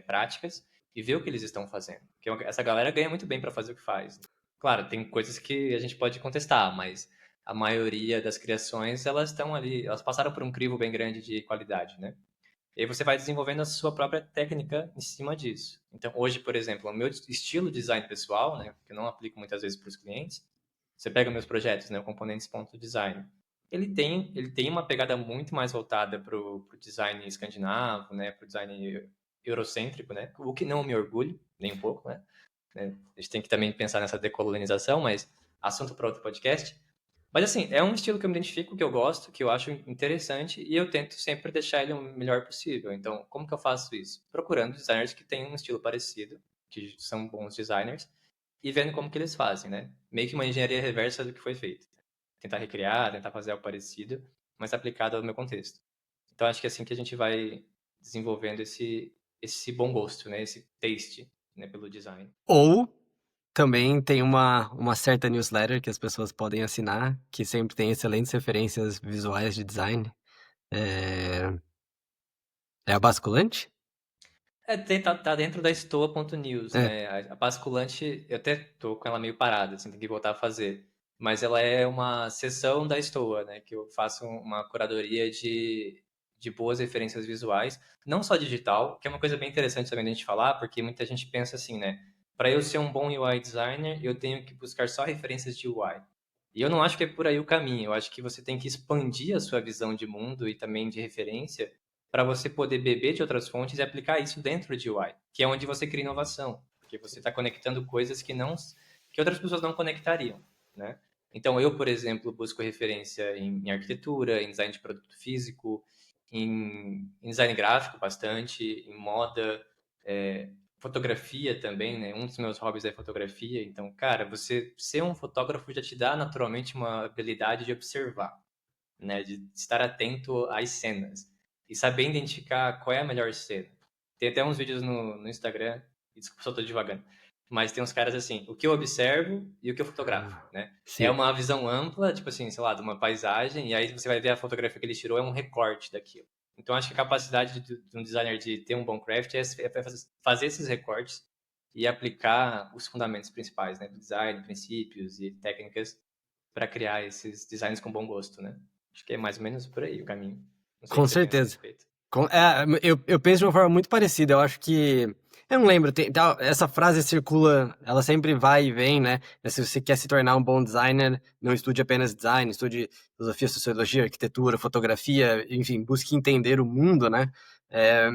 práticas e vê o que eles estão fazendo. Porque essa galera ganha muito bem para fazer o que faz. Claro, tem coisas que a gente pode contestar, mas a maioria das criações, elas estão ali, elas passaram por um crivo bem grande de qualidade, né? E aí você vai desenvolvendo a sua própria técnica em cima disso. Então, hoje, por exemplo, o meu estilo de design pessoal, né, que eu não aplico muitas vezes para os clientes, você pega meus projetos, né, o componentes.design, ele tem uma pegada muito mais voltada para o design escandinavo, né, para o design eurocêntrico, né, o que não me orgulho, nem um pouco, né? A gente tem que também pensar nessa decolonização, mas assunto para outro podcast. Mas assim, é um estilo que eu me identifico, que eu gosto, que eu acho interessante e eu tento sempre deixar ele o melhor possível. Então, como que eu faço isso? Procurando designers que têm um estilo parecido, que são bons designers, e vendo como que eles fazem, né? Meio que uma engenharia reversa do que foi feito. Tentar recriar, tentar fazer algo parecido, mas aplicado ao meu contexto. Então, acho que é assim que a gente vai desenvolvendo esse bom gosto, né? Esse taste, né? Pelo design. Ou também tem uma certa newsletter que as pessoas podem assinar, que sempre tem excelentes referências visuais de design. É, é a Basculante? Tá dentro da Stoa.news, É. né? A basculante, eu até tô com ela meio parada, assim, tem que voltar a fazer. Mas ela é uma seção da Stoa, né? Que eu faço uma curadoria de boas referências visuais, não só digital, que é uma coisa bem interessante também da gente falar, porque muita gente pensa assim, né? Para eu ser um bom UI designer, eu tenho que buscar só referências de UI. E eu não acho que é por aí o caminho. Eu acho que você tem que expandir a sua visão de mundo e também de referência para você poder beber de outras fontes e aplicar isso dentro de UI, que é onde você cria inovação, porque você está conectando coisas que outras pessoas não conectariam, né? Então eu, por exemplo, busco referência em arquitetura, em design de produto físico, em design gráfico bastante, em moda, fotografia também, né? Um dos meus hobbies é fotografia. Então, cara, você ser um fotógrafo já te dá naturalmente uma habilidade de observar, né? De estar atento às cenas e saber identificar qual é a melhor cena. Tem até uns vídeos no Instagram, e desculpa se eu tô devagando, mas tem uns caras assim, o que eu observo e o que eu fotografo, Ah, né? É sim. uma visão ampla, tipo assim, sei lá, de uma paisagem, e aí você vai ver a fotografia que ele tirou, é um recorte daquilo. Então, acho que a capacidade de um designer de ter um bom craft é fazer esses recortes e aplicar os fundamentos principais, né, do design, princípios e técnicas para criar esses designs com bom gosto, né? Acho que é mais ou menos por aí o caminho. Não sei o Com que você pensa a certeza. respeito. Eu penso de uma forma muito parecida. Eu acho que. Eu não lembro, essa frase circula, ela sempre vai e vem, né? Se você quer se tornar um bom designer, não estude apenas design, estude filosofia, sociologia, arquitetura, fotografia, enfim, busque entender o mundo, né? É,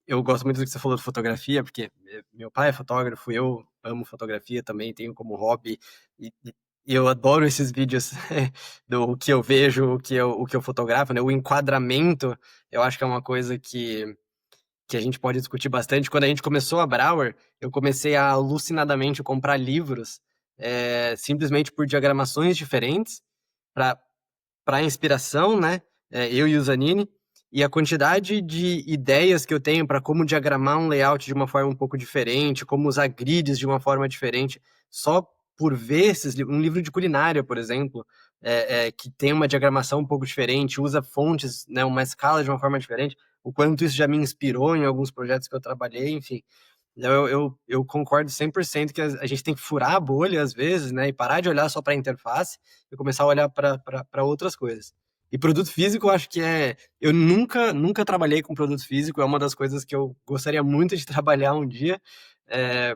eu gosto muito do que você falou de fotografia, porque meu pai é fotógrafo, eu amo fotografia também, tenho como hobby, e eu adoro esses vídeos do que eu vejo, o que eu fotografo, né? O enquadramento, eu acho que é uma coisa que a gente pode discutir bastante. Quando a gente começou a Brauer, eu comecei a alucinadamente comprar livros simplesmente por diagramações diferentes para inspiração, né? Eu e o Zanini. E a quantidade de ideias que eu tenho para como diagramar um layout de uma forma um pouco diferente, como usar grids de uma forma diferente, só por ver um livro de culinária, por exemplo, que tem uma diagramação um pouco diferente, usa fontes, né, uma escala de uma forma diferente, o quanto isso já me inspirou em alguns projetos que eu trabalhei, enfim. Então, eu concordo 100% que a gente tem que furar a bolha às vezes, né, e parar de olhar só para a interface e começar a olhar para outras coisas. E produto físico, eu acho que é. Eu nunca trabalhei com produto físico, é uma das coisas que eu gostaria muito de trabalhar um dia, é,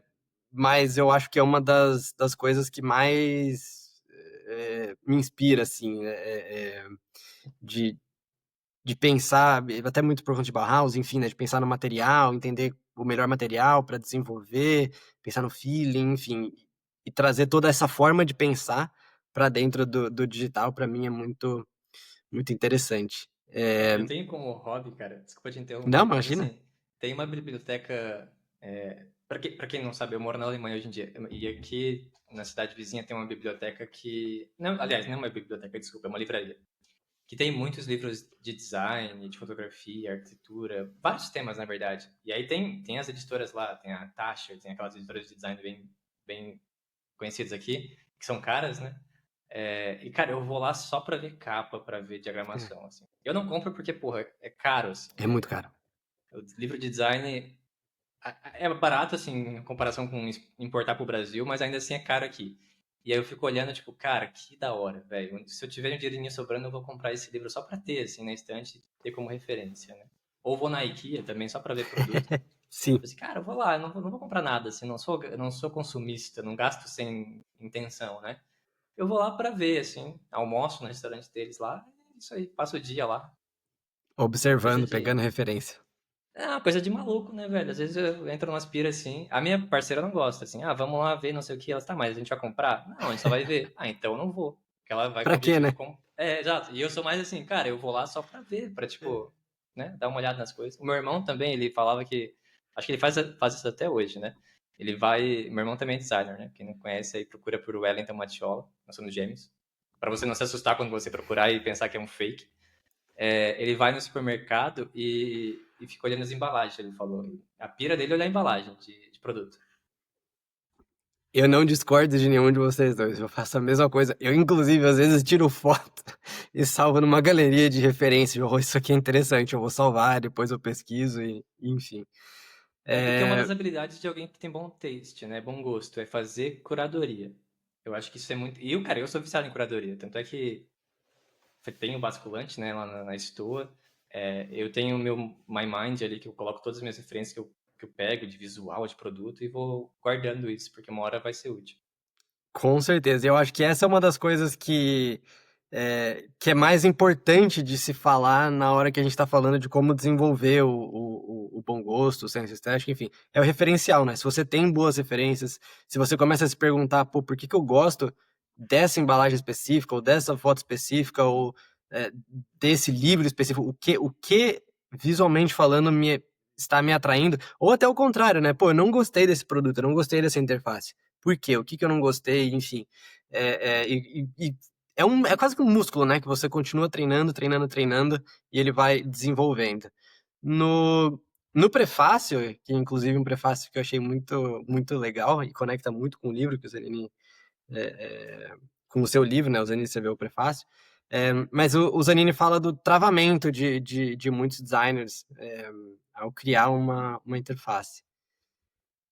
mas eu acho que é uma das coisas que mais me inspira, assim, de, de pensar, até muito por conta de Bauhaus, enfim, né, de pensar no material, entender o melhor material para desenvolver, pensar no feeling, enfim, e trazer toda essa forma de pensar para dentro do digital, para mim é muito interessante. Eu tenho como hobby, cara, desculpa te Não, interromper, mas imagina. assim, tem uma biblioteca. Pra quem não sabe, eu moro na Alemanha hoje em dia. E aqui na cidade vizinha tem uma biblioteca que. Não, aliás, não é uma biblioteca, desculpa, é uma livraria. que tem muitos livros de design, de fotografia, arquitetura, vários temas, na verdade. E aí tem as editoras lá, tem a Tasher, tem aquelas editoras de design bem conhecidas aqui, que são caras, né? E, cara, eu vou lá só pra ver capa, pra ver diagramação, assim. Eu não compro porque, porra, é caro, assim. É muito caro. O livro de design é barato, assim, em comparação com importar pro Brasil, mas ainda assim é caro aqui. E aí eu fico olhando, tipo, cara, que da hora, velho. Se eu tiver um dinheirinho sobrando, eu vou comprar esse livro só pra ter, assim, na estante, ter como referência, né? Ou vou na IKEA também, só pra ver produto. Sim. Assim, cara, eu vou lá, eu não vou comprar nada, assim, não sou consumista, não gasto sem intenção, né? Eu vou lá pra ver, assim, almoço no restaurante deles lá, isso aí, passo o dia lá. Coisa Observando, de pegando referência. É uma coisa de maluco, né, velho? Às vezes eu entro numa aspira assim. A minha parceira não gosta, assim. Ah, vamos lá ver, não sei o que. Ela, tá, mas a gente vai comprar? Não, a gente só vai ver. Ah, então eu não vou. Porque ela vai com o Pra quê, objetivo de né? comprar. Exato. E eu sou mais assim, cara, eu vou lá só pra ver, pra, tipo, né, dar uma olhada nas coisas. O meu irmão também, ele falava que. Acho que ele faz isso até hoje, né? Ele vai. Meu irmão também é designer, né? Quem não conhece aí procura por Wellington Matiola. Nós somos gêmeos. Pra você não se assustar quando você procurar e pensar que é um fake. Ele vai no supermercado e fica olhando as embalagens, ele falou. A pira dele é olhar a embalagem de produto. Eu não discordo de nenhum de vocês dois. Eu faço a mesma coisa. Eu, inclusive, às vezes tiro foto e salvo numa galeria de referência. Oh, isso aqui é interessante. Eu vou salvar, depois eu pesquiso e, enfim. Porque é uma É, das habilidades de alguém que tem bom taste, né? Bom gosto, é fazer curadoria. Eu acho que isso é muito. E cara, eu sou viciado em curadoria. Tanto é que tenho basculante, né, lá na Stoa. Eu tenho o meu My Mind ali, que eu coloco todas as minhas referências que eu pego de visual, de produto, e vou guardando isso, porque uma hora vai ser útil. com certeza. Eu acho que essa é uma das coisas que é mais importante de se falar na hora que a gente está falando de como desenvolver o bom gosto, o senso estético, enfim. É o referencial, né? Se você tem boas referências, se você começa a se perguntar, pô, por que que eu gosto dessa embalagem específica, ou dessa foto específica, ou é, desse livro específico, o que visualmente falando está me atraindo, ou até o contrário, né? Pô, eu não gostei desse produto, eu não gostei dessa interface. Por quê? O que que eu não gostei? Enfim. E é quase que um músculo, né? Que você continua treinando, treinando, treinando, e ele vai desenvolvendo. No, no prefácio, que inclusive é um prefácio que eu achei muito, muito legal e conecta muito com o livro que o Zanini, é, com o seu livro, né? O Zanini escreveu o prefácio. Mas o Zanini fala do travamento de muitos designers ao criar uma interface.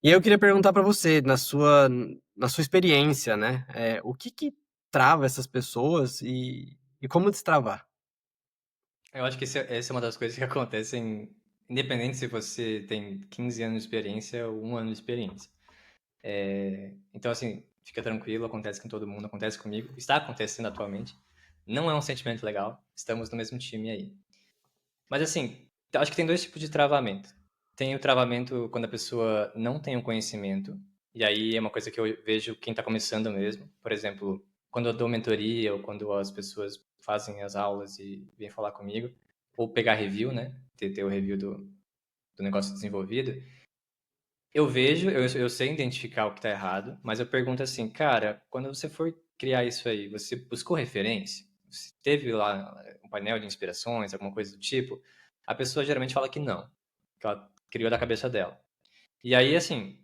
E aí eu queria perguntar para você, na sua experiência, né? O que que trava essas pessoas e como destravar? Eu acho que essa é uma das coisas que acontecem, independente se você tem 15 anos de experiência ou 1 ano de experiência. Então, assim, fica tranquilo, acontece com todo mundo, acontece comigo, está acontecendo atualmente. Não é um sentimento legal, estamos no mesmo time aí. Mas, assim, eu acho que tem dois tipos de travamento. Tem o travamento quando a pessoa não tem o conhecimento, e aí é uma coisa que eu vejo quem está começando mesmo. Por exemplo, quando eu dou mentoria ou quando as pessoas fazem as aulas e vêm falar comigo, ou pegar review, né? Ter o review do negócio desenvolvido, eu vejo, eu sei identificar o que está errado, mas eu pergunto assim, cara, quando você for criar isso aí, você buscou referência? Você teve lá um painel de inspirações, alguma coisa do tipo? A pessoa geralmente fala que não, que ela criou da cabeça dela. E aí, assim,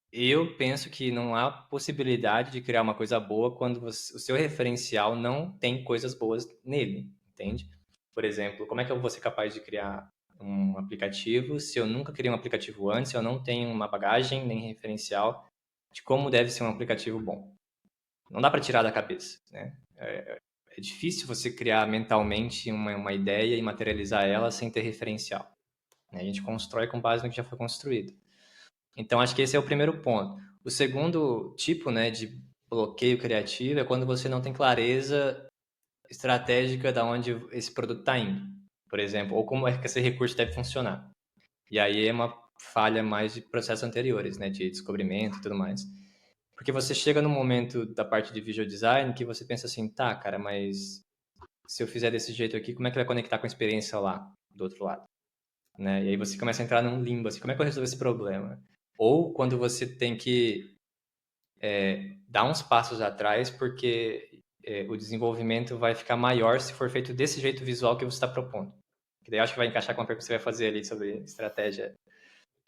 eu penso que não há possibilidade de criar uma coisa boa quando o seu referencial não tem coisas boas nele, entende? Por exemplo, como é que eu vou ser capaz de criar um aplicativo se eu nunca criei um aplicativo antes, se eu não tenho uma bagagem nem referencial de como deve ser um aplicativo bom? Não dá para tirar da cabeça, né? É difícil você criar mentalmente uma ideia e materializar ela sem ter referencial, né? A gente constrói com base no que já foi construído. Então, acho que esse é o primeiro ponto. O segundo tipo, né, de bloqueio criativo é quando você não tem clareza estratégica de onde esse produto está indo, por exemplo, ou como é que esse recurso deve funcionar. E aí é uma falha mais de processos anteriores, né, de descobrimento e tudo mais. Porque você chega num momento da parte de visual design que você pensa assim, tá, cara, mas se eu fizer desse jeito aqui, como é que vai conectar com a experiência lá do outro lado? Né? E aí você começa a entrar num limbo, assim, como é que eu resolvo esse problema? Ou quando você tem que dar uns passos atrás, porque o desenvolvimento vai ficar maior se for feito desse jeito visual que você está propondo. Que daí eu acho que vai encaixar com a pergunta que você vai fazer ali sobre estratégia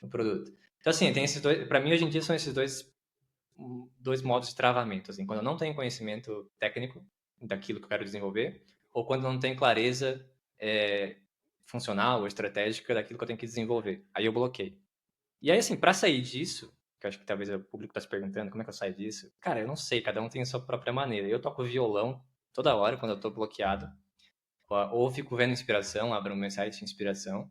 do produto. Então, assim, tem esses dois. Para mim, hoje em dia, são esses dois modos de travamento. Assim, quando eu não tenho conhecimento técnico daquilo que eu quero desenvolver, ou quando eu não tenho clareza funcional ou estratégica daquilo que eu tenho que desenvolver. Aí eu bloqueio. E aí, assim, para sair disso, que eu acho que talvez o público tá se perguntando como é que eu saio disso, cara, eu não sei, cada um tem a sua própria maneira. Eu toco violão toda hora quando eu tô bloqueado, ou fico vendo inspiração, abro meu site de inspiração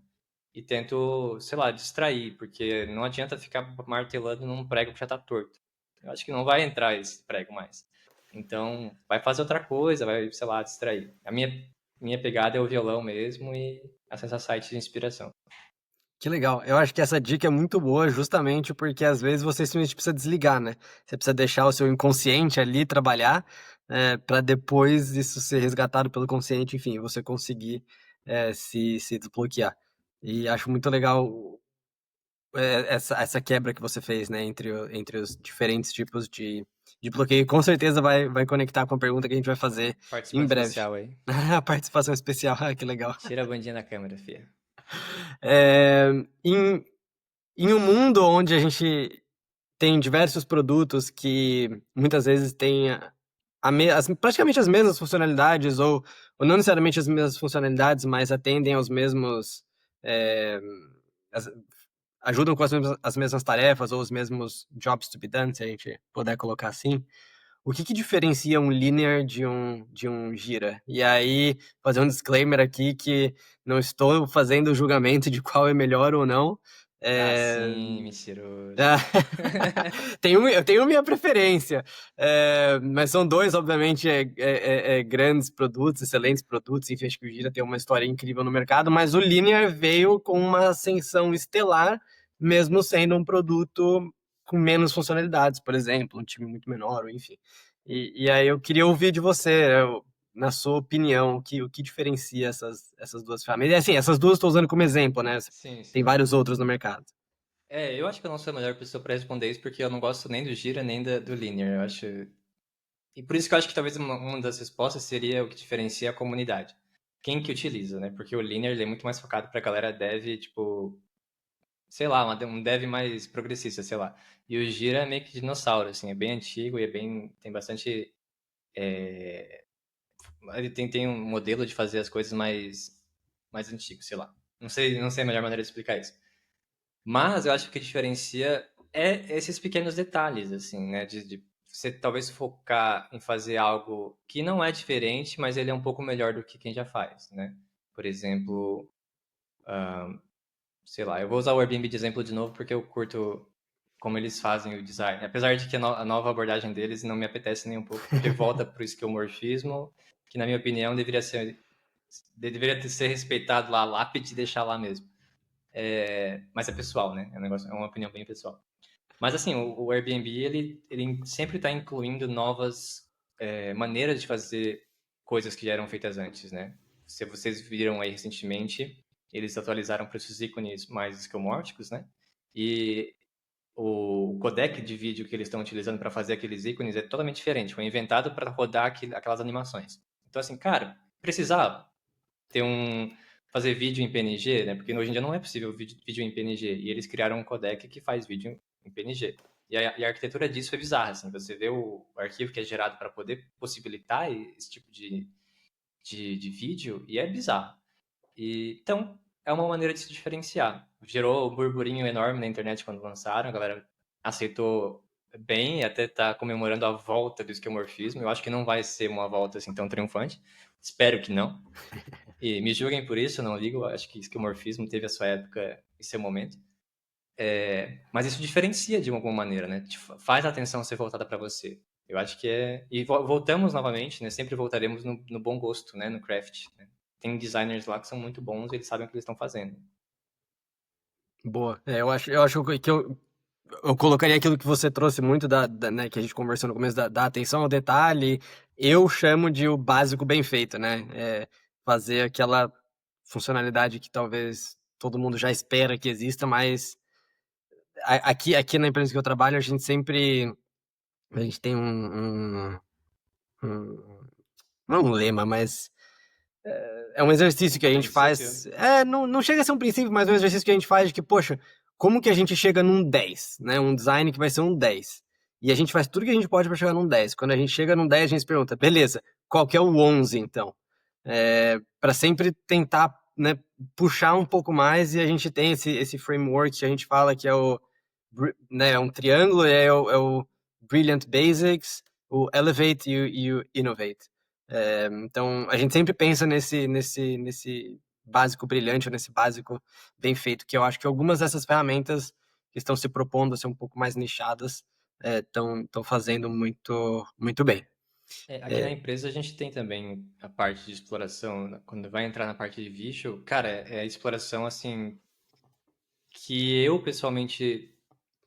e tento, sei lá, distrair, porque não adianta ficar martelando num prego que já tá torto. Eu acho que não vai entrar esse prego mais. Então, vai fazer outra coisa, vai, sei lá, distrair. A minha pegada é o violão mesmo e acessar sites de inspiração. Que legal. Eu acho que essa dica é muito boa justamente porque às vezes você simplesmente precisa desligar, né? Você precisa deixar o seu inconsciente ali trabalhar, para depois isso ser resgatado pelo consciente, enfim, você conseguir se desbloquear. E acho muito legal essa quebra que você fez, né, entre os diferentes tipos de bloqueio. Com certeza vai conectar com a pergunta que a gente vai fazer em Participante breve. especial aí. A participação especial, que legal. Tira a bandinha da câmera, filha. É, em, em um mundo onde a gente tem diversos produtos que muitas vezes têm praticamente as mesmas funcionalidades, ou não necessariamente as mesmas funcionalidades, mas atendem aos mesmos. é, as- Ajudam com as mesmas tarefas ou os mesmos jobs to be done, se a gente puder colocar assim. O que diferencia um linear de um gira? E aí, fazer um disclaimer aqui que não estou fazendo o julgamento de qual é melhor ou não. Ah, É, sim, mentiroso. ah, eu tenho minha preferência, mas são dois, obviamente, grandes produtos, excelentes produtos. Enfim, acho que o Gira tem uma história incrível no mercado, mas o Linear veio com uma ascensão estelar, mesmo sendo um produto com menos funcionalidades, por exemplo, um time muito menor, ou enfim. E aí eu queria ouvir de você, na sua opinião, o que diferencia essas duas ferramentas. E assim, essas duas estou usando como exemplo, né? Sim, Tem sim. vários outros no mercado. Eu acho que eu não sou a melhor pessoa para responder isso, porque eu não gosto nem do Gira, nem do Linear. Eu acho. E por isso que eu acho que talvez uma das respostas seria o que diferencia a comunidade. Quem que utiliza, né? Porque o Linear ele é muito mais focado pra galera dev, tipo, sei lá, um dev mais progressista, sei lá. E o Gira é meio que dinossauro, assim, é bem antigo e tem bastante. Ele tem um modelo de fazer as coisas mais antigo, sei lá. Não sei a melhor maneira de explicar isso. Mas eu acho que o que diferencia é esses pequenos detalhes, assim, né? De você talvez focar em fazer algo que não é diferente, mas ele é um pouco melhor do que quem já faz, né? Por exemplo, sei lá, eu vou usar o Airbnb de exemplo de novo porque eu curto como eles fazem o design. Apesar de que a nova abordagem deles não me apetece nem um pouco, porque volta para o esquemorfismo, que na minha opinião deveria ser respeitado lá a lápide e deixar lá mesmo. Mas é pessoal, né? É uma opinião bem pessoal. Mas assim, o Airbnb ele sempre está incluindo novas maneiras de fazer coisas que já eram feitas antes, né? Se vocês viram aí recentemente, eles atualizaram para esses ícones mais esquemórticos, né? E o codec de vídeo que eles estão utilizando para fazer aqueles ícones é totalmente diferente. Foi inventado para rodar aquelas animações. Então assim, cara, precisava ter fazer vídeo em PNG, né? Porque hoje em dia não é possível vídeo em PNG. E eles criaram um codec que faz vídeo em PNG. E a arquitetura disso é bizarra, assim. Você vê o arquivo que é gerado para poder possibilitar esse tipo de vídeo e é bizarro. Então, é uma maneira de se diferenciar. Gerou um burburinho enorme na internet quando lançaram, a galera aceitou bem e até tá comemorando a volta do esquemorfismo. Eu acho que não vai ser uma volta assim tão triunfante. Espero que não. E me julguem por isso, eu não ligo. Acho que esquemorfismo teve a sua época e seu momento. Mas isso diferencia de alguma maneira, né? Faz a atenção ser voltada para você. Eu acho que é. E voltamos novamente, né? Sempre voltaremos no bom gosto, né? No craft. Né? Tem designers lá que são muito bons e eles sabem o que eles estão fazendo. Boa. Eu acho que eu colocaria aquilo que você trouxe muito né, que a gente conversou no começo da atenção ao detalhe. Eu chamo de o básico bem feito, né? Fazer aquela funcionalidade que talvez todo mundo já espera que exista, mas aqui na empresa que eu trabalho, a gente tem um não é um lema, mas é um exercício Um que a gente princípio? faz. Não chega a ser um princípio, mas é um exercício que a gente faz de que, poxa, como que a gente chega num 10, né? Um design que vai ser um 10. E a gente faz tudo que a gente pode para chegar num 10. Quando a gente chega num 10, a gente se pergunta, beleza, qual que é o 11 então? Para sempre tentar, né, puxar um pouco mais, e a gente tem esse framework que a gente fala que é né, um triângulo, é o Brilliant Basics, o Elevate e o Innovate. Então, a gente sempre pensa nesse básico brilhante, ou nesse básico bem feito, que eu acho que algumas dessas ferramentas que estão se propondo a ser um pouco mais nichadas estão fazendo muito, muito bem. Aqui na empresa a gente tem também a parte de exploração, né? Quando vai entrar na parte de visual, cara, é a exploração assim que eu pessoalmente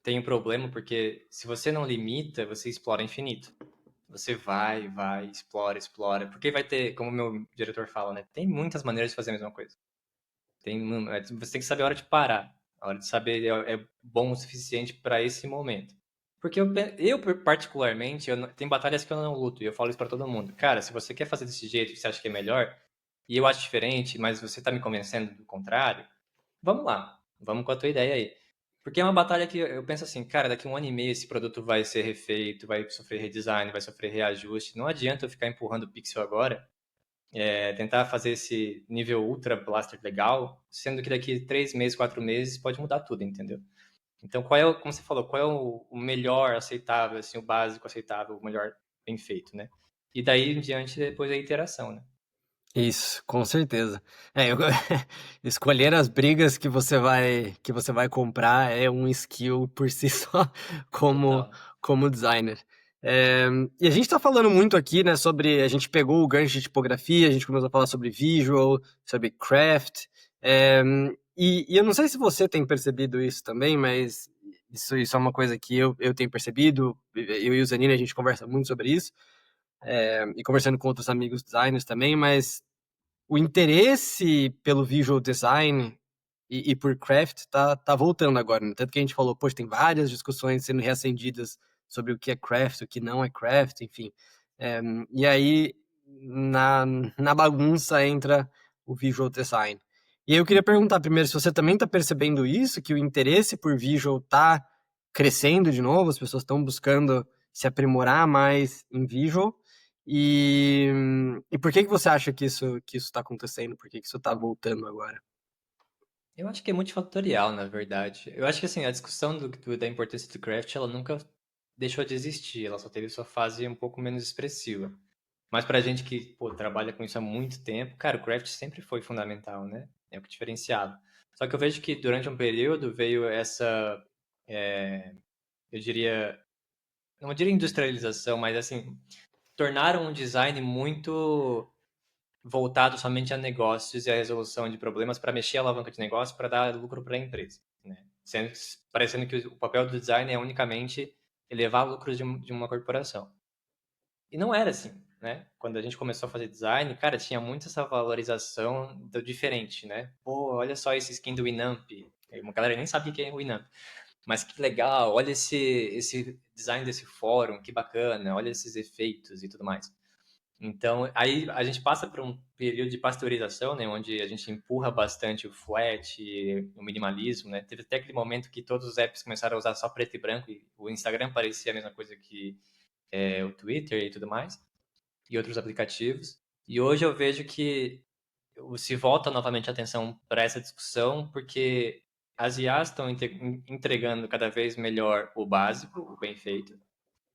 tenho problema, porque se você não limita, você explora infinito. Você vai, explora, explora. Porque vai ter, como o meu diretor fala, né? Tem muitas maneiras de fazer a mesma coisa. Você tem que saber a hora de parar. A hora de saber é bom o suficiente para esse momento. Porque particularmente, tem batalhas que eu não luto. E eu falo isso para todo mundo. Cara, se você quer fazer desse jeito, que você acha que é melhor, e eu acho diferente, mas você tá me convencendo do contrário, vamos lá. Vamos com a tua ideia aí. Porque é uma batalha que eu penso assim, cara, daqui a 1 ano e meio esse produto vai ser refeito, vai sofrer redesign, vai sofrer reajuste. Não adianta eu ficar empurrando o pixel agora, tentar fazer esse nível ultra blaster legal, sendo que daqui 3 meses, 4 meses pode mudar tudo, entendeu? Então, como você falou, qual é o melhor aceitável, assim, o básico aceitável, o melhor bem feito, né? E daí em diante, depois a iteração, né? Isso, com certeza. Escolher as brigas que você vai comprar é um skill por si só como, Total. como designer. E a gente está falando muito aqui, né, sobre. A gente pegou o gancho de tipografia, a gente começou a falar sobre visual, sobre craft. E eu não sei se você tem percebido isso também, mas isso é uma coisa que eu tenho percebido. Eu e o Zanini, a gente conversa muito sobre isso, e conversando com outros amigos designers também, mas o interesse pelo visual design e por craft tá voltando agora, né? Tanto que a gente falou, poxa, tem várias discussões sendo reacendidas sobre o que é craft, o que não é craft, enfim. E aí, na, na bagunça entra o visual design. E aí eu queria perguntar primeiro se você também está percebendo isso, que o interesse por visual está crescendo de novo, as pessoas estão buscando se aprimorar mais em visual, e, e por que você acha que isso está acontecendo? Por que isso está voltando agora? Eu acho que é multifatorial, na verdade. Eu acho que assim, a discussão da importância do craft, ela nunca deixou de existir, ela só teve sua fase um pouco menos expressiva. Mas pra gente que, pô, trabalha com isso há muito tempo, cara, o craft sempre foi fundamental, né? É o que diferenciava. Só que eu vejo que durante um período veio essa, eu diria, não diria industrialização, mas assim, tornaram um design muito voltado somente a negócios e a resolução de problemas para mexer a alavanca de negócio para dar lucro para a empresa, né? Parecendo que o papel do design é unicamente elevar lucros de uma corporação. E não era assim, né? Quando a gente começou a fazer design, cara, tinha muito essa valorização do diferente, né? Pô, olha só esse skin do Winamp. Uma galera nem sabia quem é o Winamp. Mas que legal, olha esse design desse fórum, que bacana, olha esses efeitos e tudo mais. Então, aí a gente passa por um período de pasteurização, né, onde a gente empurra bastante o flat, o minimalismo, né? Teve até aquele momento que todos os apps começaram a usar só preto e branco e o Instagram parecia a mesma coisa que o Twitter e tudo mais, e outros aplicativos. E hoje eu vejo que se volta novamente a atenção para essa discussão, porque as IAs estão entregando cada vez melhor o básico, o bem feito,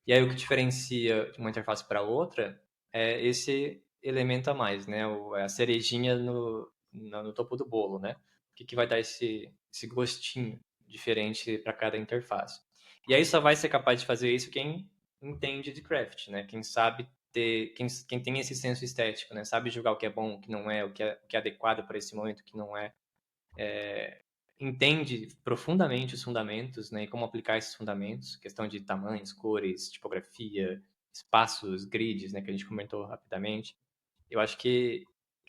e aí o que diferencia de uma interface para outra é esse elemento a mais, né? A cerejinha no topo do bolo, né? O que vai dar esse gostinho diferente para cada interface. E aí só vai ser capaz de fazer isso quem entende de craft, né? Quem sabe quem tem esse senso estético, né? Sabe julgar o que é bom, o que não é, o que é adequado para esse momento, o que não é, entende profundamente os fundamentos, né, e como aplicar esses fundamentos, questão de tamanhos, cores, tipografia, espaços, grids, né, que a gente comentou rapidamente. Eu acho que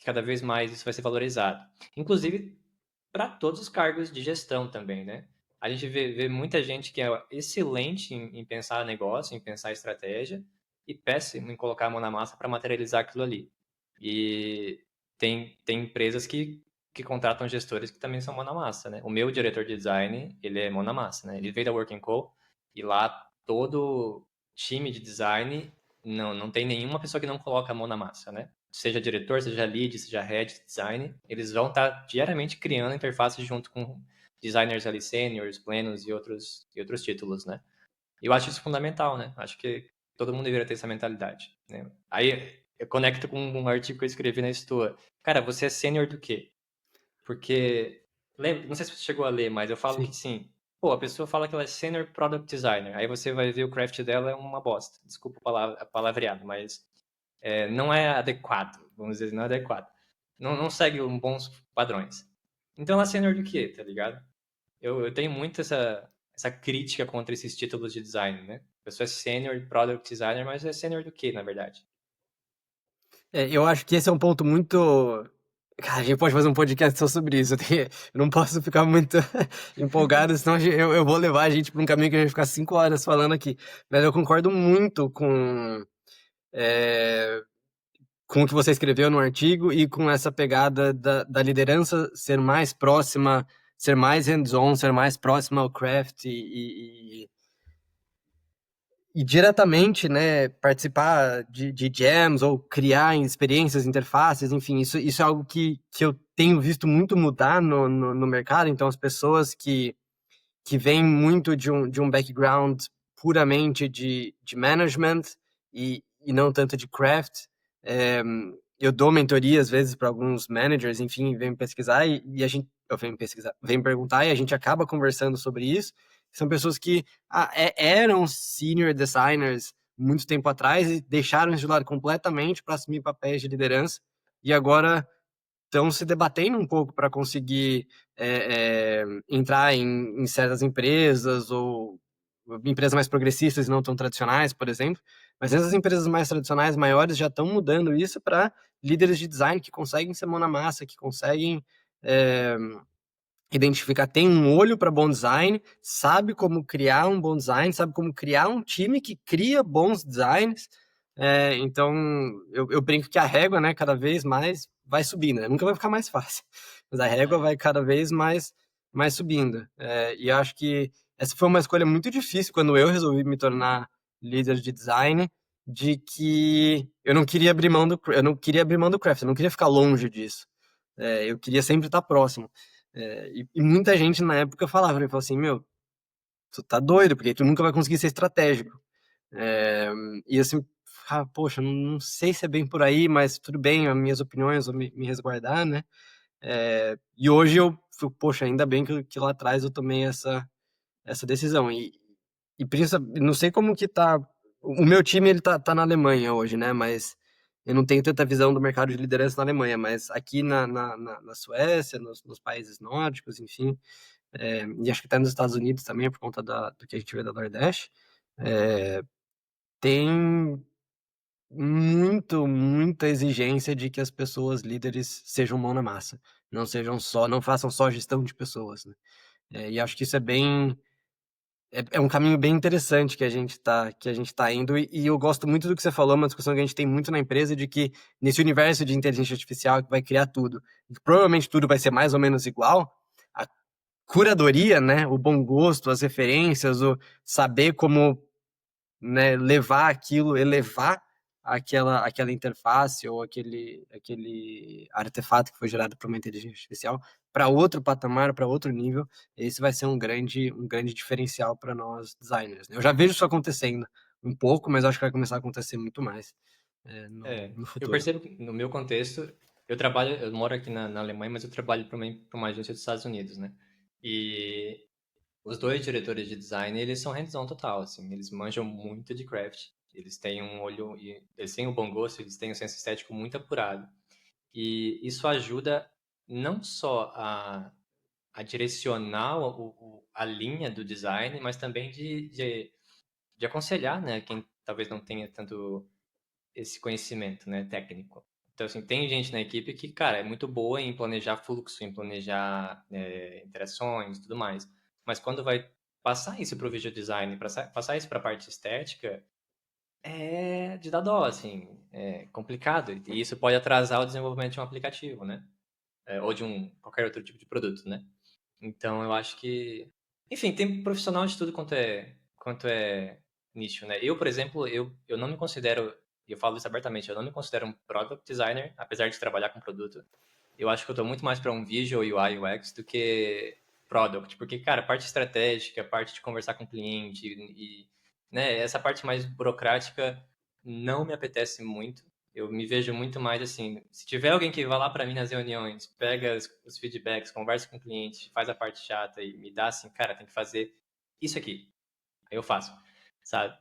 cada vez mais isso vai ser valorizado. Inclusive para todos os cargos de gestão também, né? A gente vê muita gente que é excelente em pensar negócio, em pensar estratégia, e péssimo em colocar a mão na massa para materializar aquilo ali. E tem empresas que contratam gestores que também são mão na massa, né? O meu diretor de design, ele é mão na massa, né? Ele veio da Working Co e lá todo time de design não tem nenhuma pessoa que não coloca a mão na massa, né? Seja diretor, seja lead, seja head de design, eles vão estar diariamente criando interfaces junto com designers ali seniors, plenos e outros títulos, né? E eu acho isso fundamental, né? Acho que todo mundo deveria ter essa mentalidade, né? Aí eu conecto com um artigo que eu escrevi na Stoa. Cara, você é sênior do quê? Porque, não sei se você chegou a ler, mas eu falo Sim. que sim. Pô, a pessoa fala que ela é Senior Product Designer. Aí você vai ver o craft dela é uma bosta. Desculpa a palavreado, mas não é adequado. Vamos dizer, não é adequado. Não segue bons padrões. Então ela é Senior do quê, tá ligado? Eu tenho muito essa crítica contra esses títulos de design, né? A pessoa é Senior Product Designer, mas é Senior do quê, na verdade? Eu acho que esse é um ponto muito. Cara, a gente pode fazer um podcast só sobre isso. Eu não posso ficar muito empolgado, senão eu vou levar a gente para um caminho que a gente vai ficar 5 horas falando aqui. Mas eu concordo muito é, com o que você escreveu no artigo e com essa pegada da liderança ser mais próxima, ser mais hands-on, ser mais próxima ao craft e diretamente, né, participar de jams ou criar experiências, interfaces, enfim, isso é algo que eu tenho visto muito mudar no mercado. Então, as pessoas que vêm muito de um background puramente de management e não tanto de craft, é, eu dou mentoria às vezes para alguns managers, enfim, vêm pesquisar e a gente, eu venho pesquisar, vem perguntar e a gente acaba conversando sobre isso. São pessoas que eram senior designers muito tempo atrás e deixaram isso de lado completamente para assumir papéis de liderança e agora estão se debatendo um pouco para conseguir entrar em certas empresas ou empresas mais progressistas e não tão tradicionais, por exemplo. Mas essas empresas mais tradicionais, maiores, já estão mudando isso para líderes de design que conseguem ser mão na massa, que conseguem é, identificar, tem um olho para bom design, sabe como criar um bom design, sabe como criar um time que cria bons designs. Então, eu brinco que a régua, né, cada vez mais vai subindo, né? Nunca vai ficar mais fácil, mas a régua vai cada vez mais subindo. E eu acho que essa foi uma escolha muito difícil quando eu resolvi me tornar líder de design, de que eu não queria abrir mão eu não queria abrir mão do craft, eu não queria ficar longe disso. Eu queria sempre estar próximo. E muita gente na época falava, né? Falou assim, meu, tu tá doido, porque tu nunca vai conseguir ser estratégico. É, e assim, poxa, não sei se é bem por aí, mas tudo bem, as minhas opiniões, vou me resguardar, né? E hoje eu fico, poxa, ainda bem que lá atrás eu tomei essa decisão. E não sei como que tá. O meu time, ele tá na Alemanha hoje, né? Mas eu não tenho tanta visão do mercado de liderança na Alemanha, mas aqui na Suécia, nos países nórdicos, enfim, e acho que até nos Estados Unidos também, por conta do que a gente vê da DoorDash, é, tem muita exigência de que as pessoas líderes sejam mão na massa, não façam só gestão de pessoas, né? E acho que isso é um caminho bem interessante que a gente tá indo, e eu gosto muito do que você falou, uma discussão que a gente tem muito na empresa, de que nesse universo de inteligência artificial que vai criar tudo, provavelmente tudo vai ser mais ou menos igual, a curadoria, né, o bom gosto, as referências, o saber como, né, levar aquilo, elevar aquela interface ou aquele artefato que foi gerado por uma inteligência artificial para outro patamar, para outro nível. Esse vai ser um grande diferencial para nós designers, né? Eu já vejo isso acontecendo um pouco, mas acho que vai começar a acontecer muito mais no Eu futuro. percebo que no meu contexto, eu moro aqui na Alemanha, mas eu trabalho para uma agência dos Estados Unidos, né? E os dois diretores de design, eles são hands-on total, assim, eles manjam muito de craft, eles têm um olho, eles têm um bom gosto, eles têm um senso estético muito apurado. E isso ajuda não só a direcionar a linha do design, mas também de aconselhar, né, quem talvez não tenha tanto esse conhecimento, né, técnico. Então, assim, tem gente na equipe que, cara, é muito boa em planejar fluxo, em planejar interações e tudo mais. Mas quando vai passar isso para o video design, passar isso para a parte estética, é de dar dó, assim, é complicado. E isso pode atrasar o desenvolvimento de um aplicativo, né? Ou de qualquer outro tipo de produto, né? Então, eu acho que... Enfim, tem profissional de tudo quanto é nicho, né? Eu, por exemplo, eu não me considero, e eu falo isso abertamente, eu não me considero um product designer, apesar de trabalhar com produto. Eu acho que eu tô muito mais para um visual UI UX do que product, porque, cara, a parte estratégica, a parte de conversar com o cliente né, essa parte mais burocrática não me apetece muito. Eu me vejo muito mais assim, se tiver alguém que vai lá para mim nas reuniões, pega os feedbacks, conversa com o cliente, faz a parte chata e me dá assim, cara, tem que fazer isso aqui. Aí eu faço, sabe?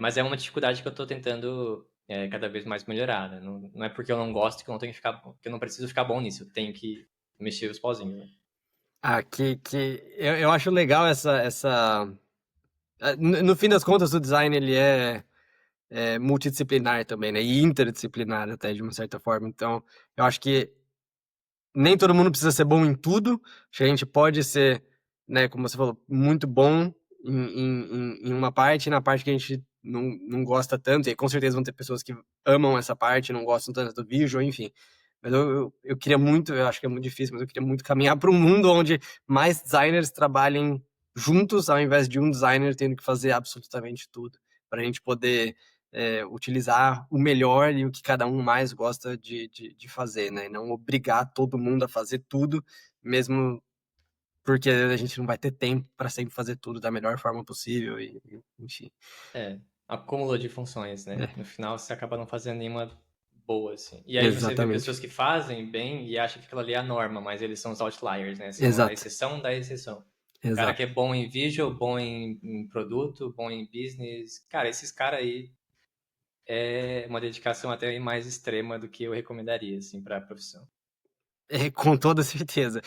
Mas é uma dificuldade que eu tô tentando cada vez mais melhorar, né? Não é porque eu não gosto que eu não tenho que ficar, que eu não preciso ficar bom nisso. Eu tenho que mexer os pauzinhos, né? Ah, eu acho legal essa... No fim das contas, o design, ele é multidisciplinar também, né? E interdisciplinar até, de uma certa forma. Então, eu acho que nem todo mundo precisa ser bom em tudo. Acho que a gente pode ser, né, como você falou, muito bom em uma parte, e na parte que a gente não gosta tanto, e com certeza vão ter pessoas que amam essa parte, não gostam tanto do visual, enfim. Mas eu queria muito, eu acho que é muito difícil, mas eu queria muito caminhar para um mundo onde mais designers trabalhem juntos, ao invés de um designer tendo que fazer absolutamente tudo, para a gente poder utilizar o melhor e o que cada um mais gosta de fazer, né? E não obrigar todo mundo a fazer tudo, mesmo porque a gente não vai ter tempo para sempre fazer tudo da melhor forma possível, enfim. Acúmulo de funções, né? É, No final você acaba não fazendo nenhuma boa, assim. E aí você vê exatamente. pessoas que fazem bem e acham que aquilo ali é a norma, mas eles são os outliers, né? São a Exato, exceção da exceção. O cara que exato. é bom em visual, bom em produto, bom em business. Cara, esses caras aí é uma dedicação até mais extrema do que eu recomendaria, assim, para a profissão. É, com toda certeza.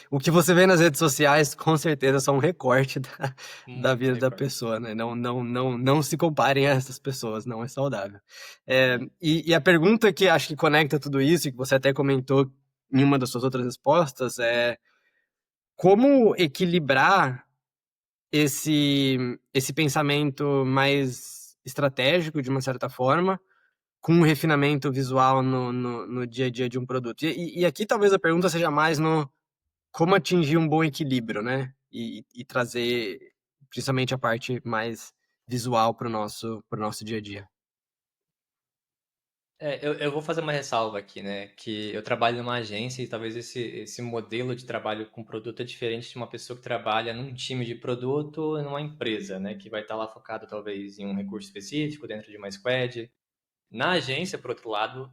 O que você vê nas redes sociais, com certeza, é só um recorte da Muito vida da recorte. pessoa, né? Não se comparem a essas pessoas, não é saudável. É. E a pergunta que acho que conecta tudo isso, e que você até comentou em uma das suas outras respostas, é como equilibrar esse pensamento mais estratégico, de uma certa forma, com um refinamento visual no dia a dia de um produto. E aqui talvez a pergunta seja mais no como atingir um bom equilíbrio, né? E trazer principalmente a parte mais visual para o nosso dia a dia. Eu vou fazer uma ressalva aqui, né? Que eu trabalho numa agência e talvez esse modelo de trabalho com produto é diferente de uma pessoa que trabalha num time de produto ou numa empresa, né? Que vai estar lá focado talvez em um recurso específico dentro de uma squad. Na agência, por outro lado,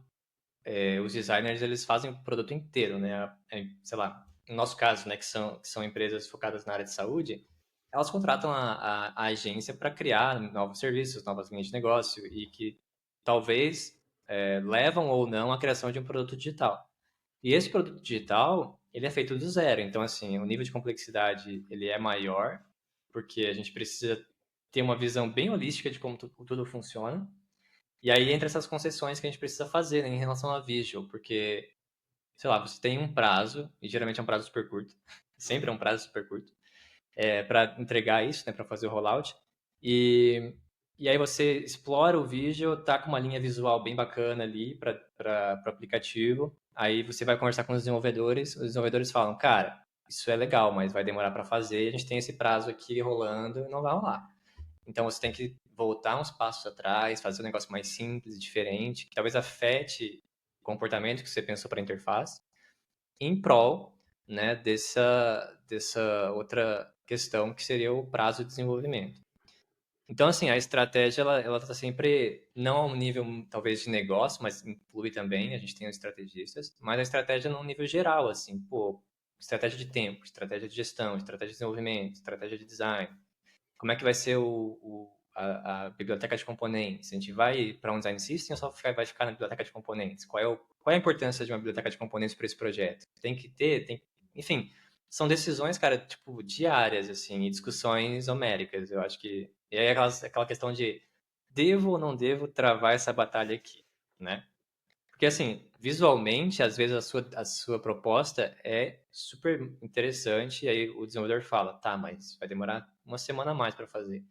os designers eles fazem o produto inteiro, né? Sei lá, no nosso caso, né? Que são empresas focadas na área de saúde, elas contratam a agência para criar novos serviços, novas linhas de negócio e que talvez levam ou não à criação de um produto digital. E esse produto digital, ele é feito do zero. Então, assim, o nível de complexidade, ele é maior, porque a gente precisa ter uma visão bem holística de como tudo funciona. E aí entra essas concessões que a gente precisa fazer, né, em relação a visual, porque, sei lá, você tem um prazo, e geralmente é um prazo super curto, sempre é um prazo super curto, para entregar isso, né, para fazer o rollout. E, e aí você explora o vídeo, tá com uma linha visual bem bacana ali para o aplicativo. Aí você vai conversar com os desenvolvedores falam, cara, isso é legal, mas vai demorar para fazer, a gente tem esse prazo aqui rolando, não vai rolar. Então você tem que voltar uns passos atrás, fazer um negócio mais simples e diferente, que talvez afete o comportamento que você pensou para a interface, em prol, né, dessa outra questão que seria o prazo de desenvolvimento. Então, assim, a estratégia, ela está sempre, não a um nível, talvez, de negócio, mas inclui também, a gente tem os estrategistas, mas a estratégia num nível geral, assim, pô, estratégia de tempo, estratégia de gestão, estratégia de desenvolvimento, estratégia de design, como é que vai ser a biblioteca de componentes? A gente vai para um design system ou só vai ficar na biblioteca de componentes? Qual é a importância de uma biblioteca de componentes para esse projeto? Tem que ter, enfim, são decisões, cara, tipo, diárias, assim, e discussões homéricas. Eu acho que, e aí aquela questão de devo ou não devo travar essa batalha aqui, né? Porque, assim, visualmente, às vezes a sua proposta é super interessante, e aí o desenvolvedor fala, tá, mas vai demorar uma semana a mais para fazer.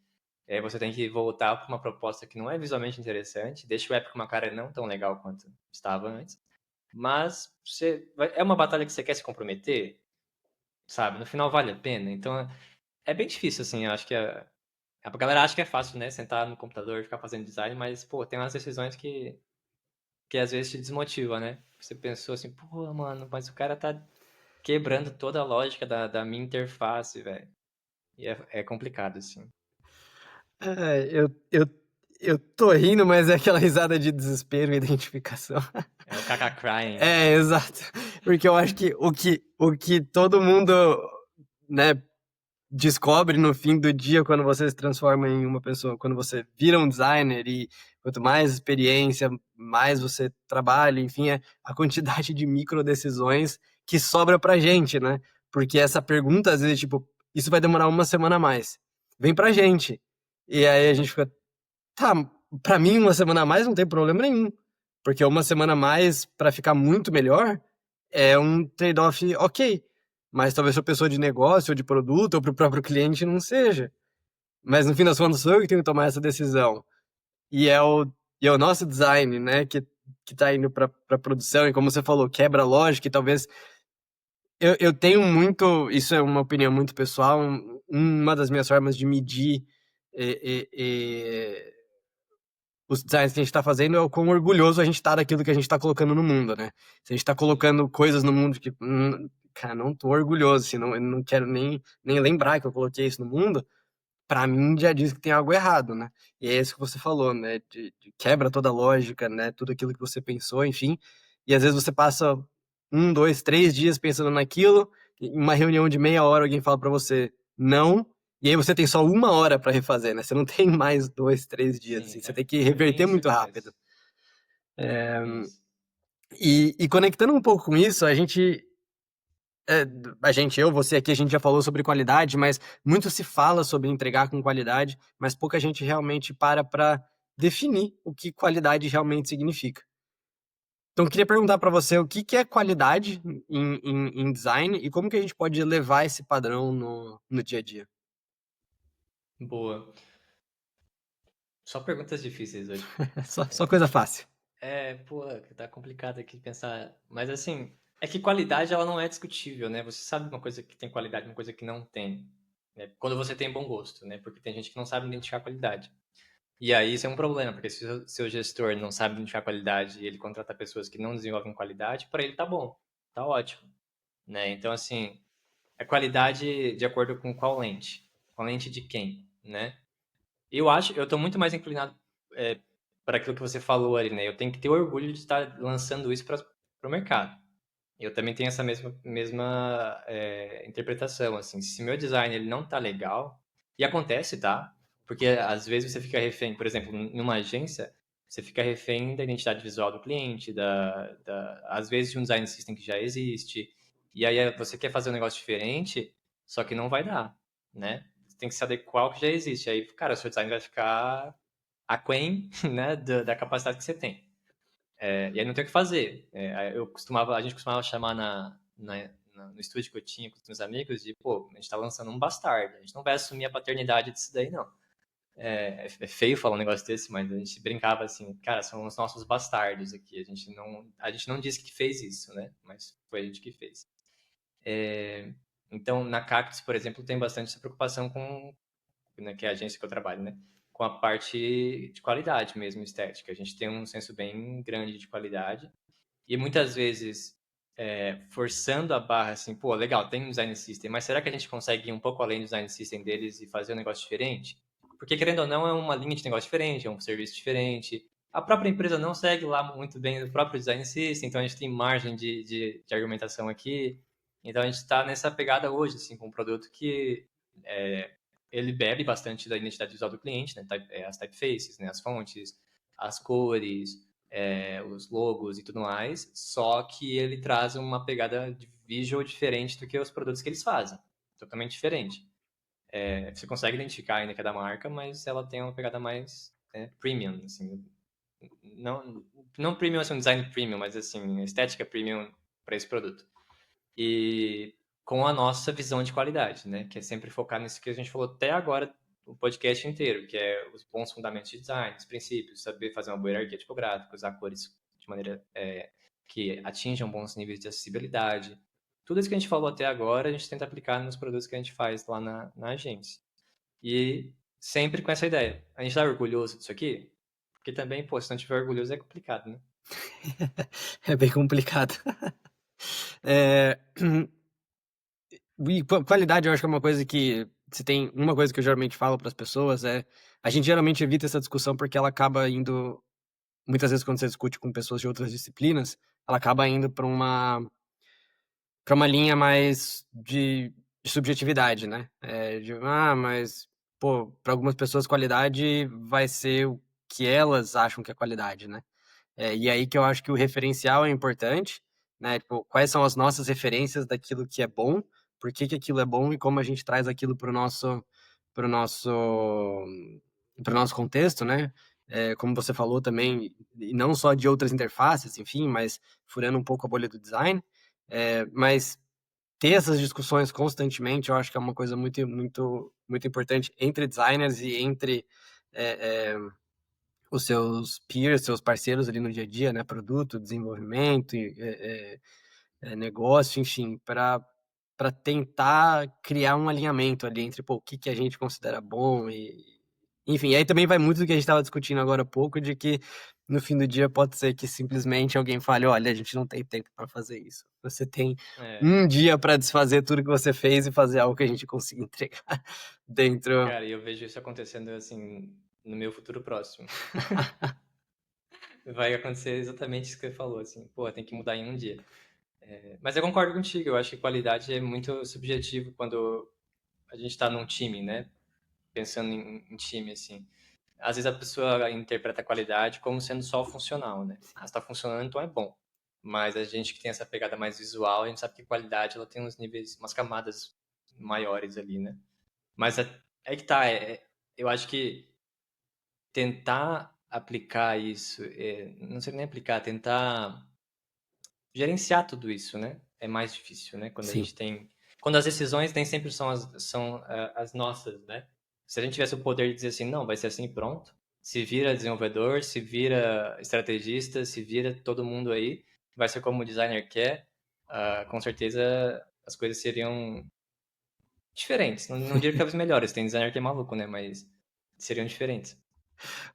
E aí você tem que voltar para uma proposta que não é visualmente interessante, deixa o app com uma cara não tão legal quanto estava antes, mas é uma batalha que você quer se comprometer, sabe? No final vale a pena. Então é bem difícil, assim. Eu acho que a galera acha que é fácil, né? Sentar no computador e ficar fazendo design, mas, pô, tem umas decisões que às vezes te desmotiva, né? Você pensou assim, pô, mano, mas o cara tá quebrando toda a lógica da minha interface, velho. E é complicado, assim. É, eu tô rindo, mas é aquela risada de desespero e identificação. É o Kaka Crying. É, exato. Porque eu acho que o que todo mundo, né, descobre no fim do dia quando você se transforma em uma pessoa, quando você vira um designer e quanto mais experiência, mais você trabalha, enfim, é a quantidade de micro decisões que sobra pra gente, né? Porque essa pergunta, às vezes, tipo, isso vai demorar uma semana a mais. Vem pra gente. E aí a gente fica, tá, pra mim uma semana a mais não tem problema nenhum. Porque uma semana a mais pra ficar muito melhor é um trade-off ok. Mas talvez pra pessoa de negócio, ou de produto, ou pro próprio cliente não seja. Mas no fim das contas sou eu que tenho que tomar essa decisão. E é o nosso design, né, que tá indo pra produção. E como você falou, quebra a lógica. E talvez eu tenho muito. Isso é uma opinião muito pessoal. Uma das minhas formas de medir os designs que a gente está fazendo é o quão orgulhoso a gente está daquilo que a gente está colocando no mundo, né? Se a gente está Sim. colocando coisas no mundo que, cara, não tô orgulhoso, assim, não, eu não quero nem lembrar que eu coloquei isso no mundo, pra mim já diz que tem algo errado, né? E é isso que você falou, né? De quebra toda a lógica, né? Tudo aquilo que você pensou, enfim. E às vezes você passa 1, 2, 3 dias pensando naquilo, em uma reunião de meia hora alguém fala pra você não, e aí você tem só uma hora pra refazer, né? Você não tem mais 2, 3 dias, assim. Sim, Você tem que é bem reverter isso que muito rápido. acontece. É bem isso. E conectando um pouco com isso, é, eu, você aqui, a gente já falou sobre qualidade, mas muito se fala sobre entregar com qualidade, mas pouca gente realmente para definir o que qualidade realmente significa. Então, eu queria perguntar para você o que é qualidade em design e como que a gente pode levar esse padrão no dia a dia. Boa. Só perguntas difíceis hoje. Só coisa fácil. Pô, tá complicado aqui pensar. Mas assim, é que qualidade ela não é discutível, né? Você sabe uma coisa que tem qualidade, uma coisa que não tem. Né? Quando você tem bom gosto, né? Porque tem gente que não sabe identificar qualidade. E aí isso é um problema, porque se o seu gestor não sabe identificar qualidade e ele contrata pessoas que não desenvolvem qualidade, para ele tá bom, tá ótimo, né? Então assim, é qualidade de acordo com qual lente? Com a lente de quem, né? Eu tô muito mais inclinado para aquilo que você falou ali, né? Eu tenho que ter orgulho de estar lançando isso para o mercado. Eu também tenho essa mesma interpretação, assim. Se meu design ele não tá legal, e acontece, tá? Porque às vezes você fica refém, por exemplo, numa agência, você fica refém da identidade visual do cliente, às vezes de um design system que já existe, e aí você quer fazer um negócio diferente, só que não vai dar, né? Você tem que se adequar ao que já existe. Aí, cara, o seu design vai ficar aquém, né, da capacidade que você tem. E aí não tem o que fazer. A gente costumava chamar no estúdio que eu tinha com os meus amigos de, pô, a gente tá lançando um bastardo, a gente não vai assumir a paternidade disso daí, não. É feio falar um negócio desse, mas a gente brincava assim, cara, são os nossos bastardos aqui, a gente não disse que fez isso, né, mas foi a gente que fez. Então, na Cactus, por exemplo, tem bastante essa preocupação com, né, que é a agência que eu trabalho, né, com a parte de qualidade mesmo, estética. A gente tem um senso bem grande de qualidade e muitas vezes forçando a barra assim, pô, legal, tem um design system, mas será que a gente consegue ir um pouco além do design system deles e fazer um negócio diferente? Porque, querendo ou não, é uma linha de negócio diferente, é um serviço diferente. A própria empresa não segue lá muito bem o próprio design system, então a gente tem margem de argumentação aqui. Então a gente está nessa pegada hoje, assim, com um produto que ele bebe bastante da identidade visual do cliente, né? As typefaces, né? As fontes, as cores, os logos e tudo mais, só que ele traz uma pegada de visual diferente do que os produtos que eles fazem. Totalmente diferente. Você consegue identificar ainda que é da marca, mas ela tem uma pegada mais premium, assim. Não premium assim, um design premium, mas assim, estética premium para esse produto. E com a nossa visão de qualidade, né? Que é sempre focar nisso que a gente falou até agora o podcast inteiro, que é os bons fundamentos de design, os princípios, saber fazer uma boa hierarquia tipográfica, usar cores de maneira que atinjam bons níveis de acessibilidade. Tudo isso que a gente falou até agora, a gente tenta aplicar nos produtos que a gente faz lá na agência. E sempre com essa ideia. A gente tá orgulhoso disso aqui? Porque também, pô, se não tiver orgulhoso é complicado, né? É bem complicado. É, e qualidade, eu acho que é uma coisa que se tem uma coisa que eu geralmente falo para as pessoas é a gente geralmente evita essa discussão porque ela acaba indo muitas vezes quando você discute com pessoas de outras disciplinas, ela acaba indo para uma linha mais de subjetividade, né? Mas pô, para algumas pessoas qualidade vai ser o que elas acham que é qualidade, né? E aí que eu acho que o referencial é importante, né? Tipo, quais são as nossas referências daquilo que é bom, por que que aquilo é bom e como a gente traz aquilo pro nosso, pro nosso contexto, né? Como você falou também, e não só de outras interfaces, enfim, mas furando um pouco a bolha do design. Mas ter essas discussões constantemente, eu acho que é uma coisa muito, muito, muito importante entre designers e entre é, é, os seus peers, seus parceiros ali no dia a dia, né? Produto, desenvolvimento, negócio, enfim, para tentar criar um alinhamento ali entre pô, o que, que a gente considera bom e. Enfim, aí também vai muito do que a gente estava discutindo agora há pouco, de que no fim do dia pode ser que simplesmente alguém fale, olha, a gente não tem tempo para fazer isso. Você tem É, um dia para desfazer tudo que você fez e fazer algo que a gente consiga entregar dentro. cara, e eu vejo isso acontecendo assim no meu futuro próximo. Vai acontecer exatamente isso que você falou, assim, pô, tem que mudar em um dia. Mas eu concordo contigo, eu acho que qualidade é muito subjetivo quando a gente tá num time, né? Pensando em time, assim. Às vezes a pessoa interpreta a qualidade como sendo só funcional, né? Ah, se tá funcionando, então é bom. Mas a gente que tem essa pegada mais visual, a gente sabe que qualidade ela tem uns níveis, umas camadas maiores ali, né? Mas é que tá, eu acho que tentar aplicar isso, não sei nem aplicar, tentar gerenciar tudo isso, né? É mais difícil, né? Quando a Sim, gente tem, quando as decisões nem sempre as nossas, né? Se a gente tivesse o poder de dizer assim, não, vai ser assim, pronto. Se vira desenvolvedor, se vira estrategista, se vira todo mundo aí, vai ser como o designer quer. Com certeza as coisas seriam diferentes. Não diria que talvez melhores. Tem designer que é maluco, né? Mas seriam diferentes.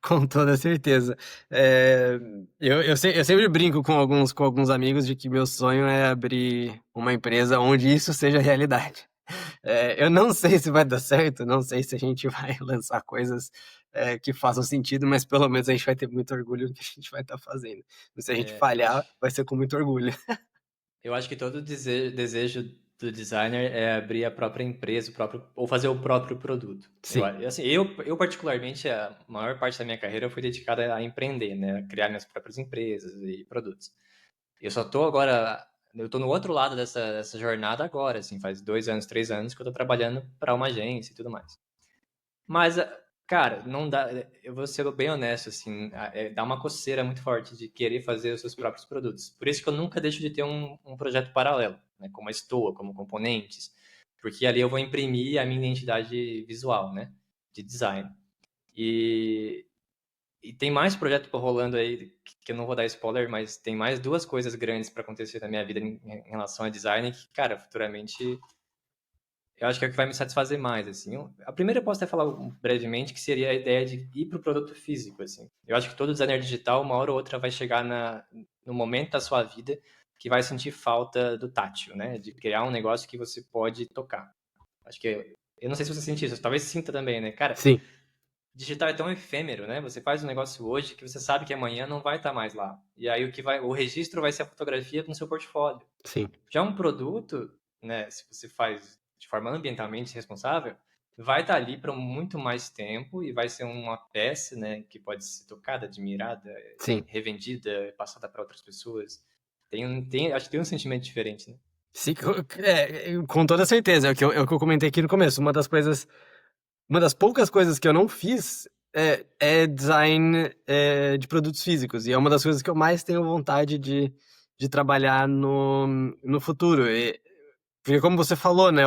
com toda certeza. É, eu sempre brinco com alguns amigos de que meu sonho é abrir uma empresa onde isso seja realidade. Eu não sei se vai dar certo, não sei se a gente vai lançar coisas que façam sentido, mas pelo menos a gente vai ter muito orgulho do que a gente vai estar fazendo. E se a gente Eu acho. falhar, vai ser com muito orgulho. Eu acho que todo desejo do designer é abrir a própria empresa, ou fazer o próprio produto. Sim, Assim, eu particularmente, a maior parte da minha carreira foi dedicada a empreender, né? A criar minhas próprias empresas e produtos. Eu só tô agora, eu tô no outro lado dessa jornada agora, assim, faz 2 anos, 3 anos que eu tô trabalhando para uma agência e tudo mais. Mas, cara, não dá. Eu vou ser bem honesto, assim, dá uma coceira muito forte de querer fazer os seus próprios produtos. Por isso que eu nunca deixo de ter um projeto paralelo, né? Como a Stoa, como componentes, porque ali eu vou imprimir a minha identidade visual, né? De design. E, e tem mais projeto rolando aí, que eu não vou dar spoiler, mas tem mais duas coisas grandes para acontecer na minha vida em relação a design que, cara, futuramente eu acho que é o que vai me satisfazer mais, assim. A primeira eu posso até falar brevemente, que seria a ideia de ir para o produto físico, assim. Eu acho que todo designer digital, uma hora ou outra, vai chegar no momento da sua vida que vai sentir falta do tátil, né? De criar um negócio que você pode tocar. Acho que, eu não sei se você sente isso, talvez sinta também, né? Cara, sim, digital é tão efêmero, né? Você faz um negócio hoje que você sabe que amanhã não vai estar mais lá. E aí o registro vai ser a fotografia no seu portfólio. sim. Já um produto, né, se você faz de forma ambientalmente responsável, vai estar ali para muito mais tempo e vai ser uma peça, né, que pode ser tocada, admirada, Sim. revendida, passada para outras pessoas. Acho que tem um sentimento diferente, né? Sim, com toda certeza. É o que eu comentei aqui no começo. Uma das poucas coisas que eu não fiz é design de produtos físicos. E é uma das coisas que eu mais tenho vontade de trabalhar no futuro. Porque como você falou, né?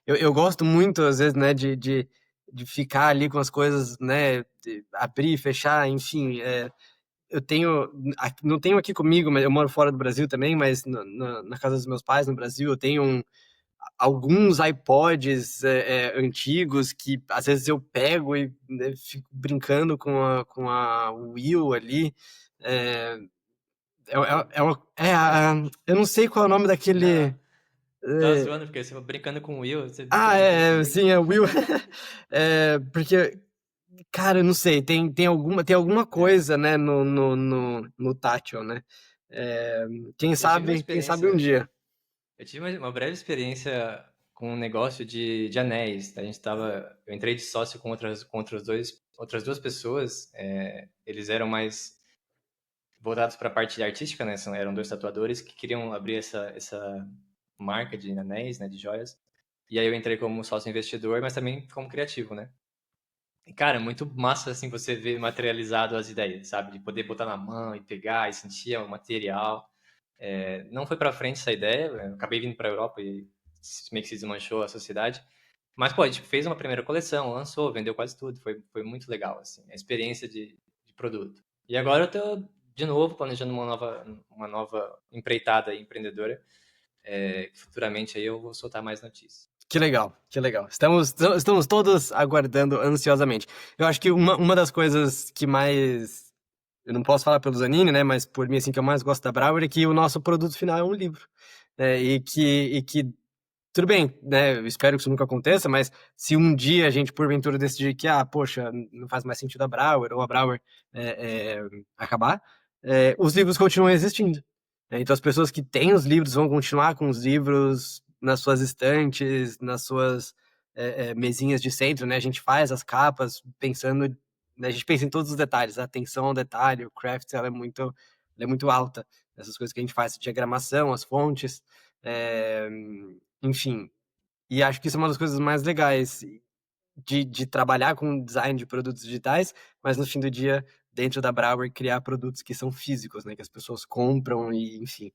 Eu gosto muito, às vezes, né, de ficar ali com as coisas, né, abrir, fechar, enfim, eu tenho, não tenho aqui comigo, mas eu moro fora do Brasil também, mas na casa dos meus pais no Brasil eu tenho alguns iPods antigos que às vezes eu pego e, né, fico brincando com a Wii ali. É, eu não sei qual é o nome daquele. Não, tava zoando, porque você brincando com o Will, você brinca Ah, de tudo comigo. sim, é Will. Porque, cara, eu não sei, tem alguma É. coisa, né, no tátil, né? É, Eu tive uma quem sabe um experiência, dia. eu tive uma breve experiência com um negócio de anéis. Eu entrei de sócio outras duas pessoas. Eles eram mais voltados para a parte artística, né? Eram dois tatuadores que queriam abrir essa marca de anéis, né? De joias. E aí eu entrei como sócio investidor, mas também como criativo, né? E, cara, é muito massa, assim, você ver materializado as ideias, sabe? De poder botar na mão e pegar e sentir o material. Não foi pra frente essa ideia, eu acabei vindo pra Europa e meio que se desmanchou a sociedade. Mas, pô, a gente fez uma primeira coleção, lançou, vendeu quase tudo, foi muito legal, assim, a experiência de produto. E agora eu tô, de novo, planejando uma nova empreitada aí, empreendedora, que futuramente aí eu vou soltar mais notícias. Que legal, que legal. Estamos todos aguardando ansiosamente. Eu acho que uma das coisas que mais. Eu não posso falar pelo Zanini, né? Mas por mim, assim, que eu mais gosto da Brauer é que o nosso produto final é um livro. Né, e que tudo bem, né? Eu espero que isso nunca aconteça, mas se um dia a gente, porventura, decidir que, poxa, não faz mais sentido a Brauer, ou a Brauer acabar, os livros continuam existindo. Né? Então, as pessoas que têm os livros vão continuar com os livros nas suas estantes, nas suas mesinhas de centro, né? A gente faz as capas pensando, né? A gente pensa em todos os detalhes, a atenção ao detalhe, o craft, ela é muito alta. Essas coisas que a gente faz, diagramação, as fontes, é, enfim, e acho que isso é uma das coisas mais legais de trabalhar com design de produtos digitais, mas no fim do dia, dentro da Brauer, criar produtos que são físicos, né? Que as pessoas compram e, enfim,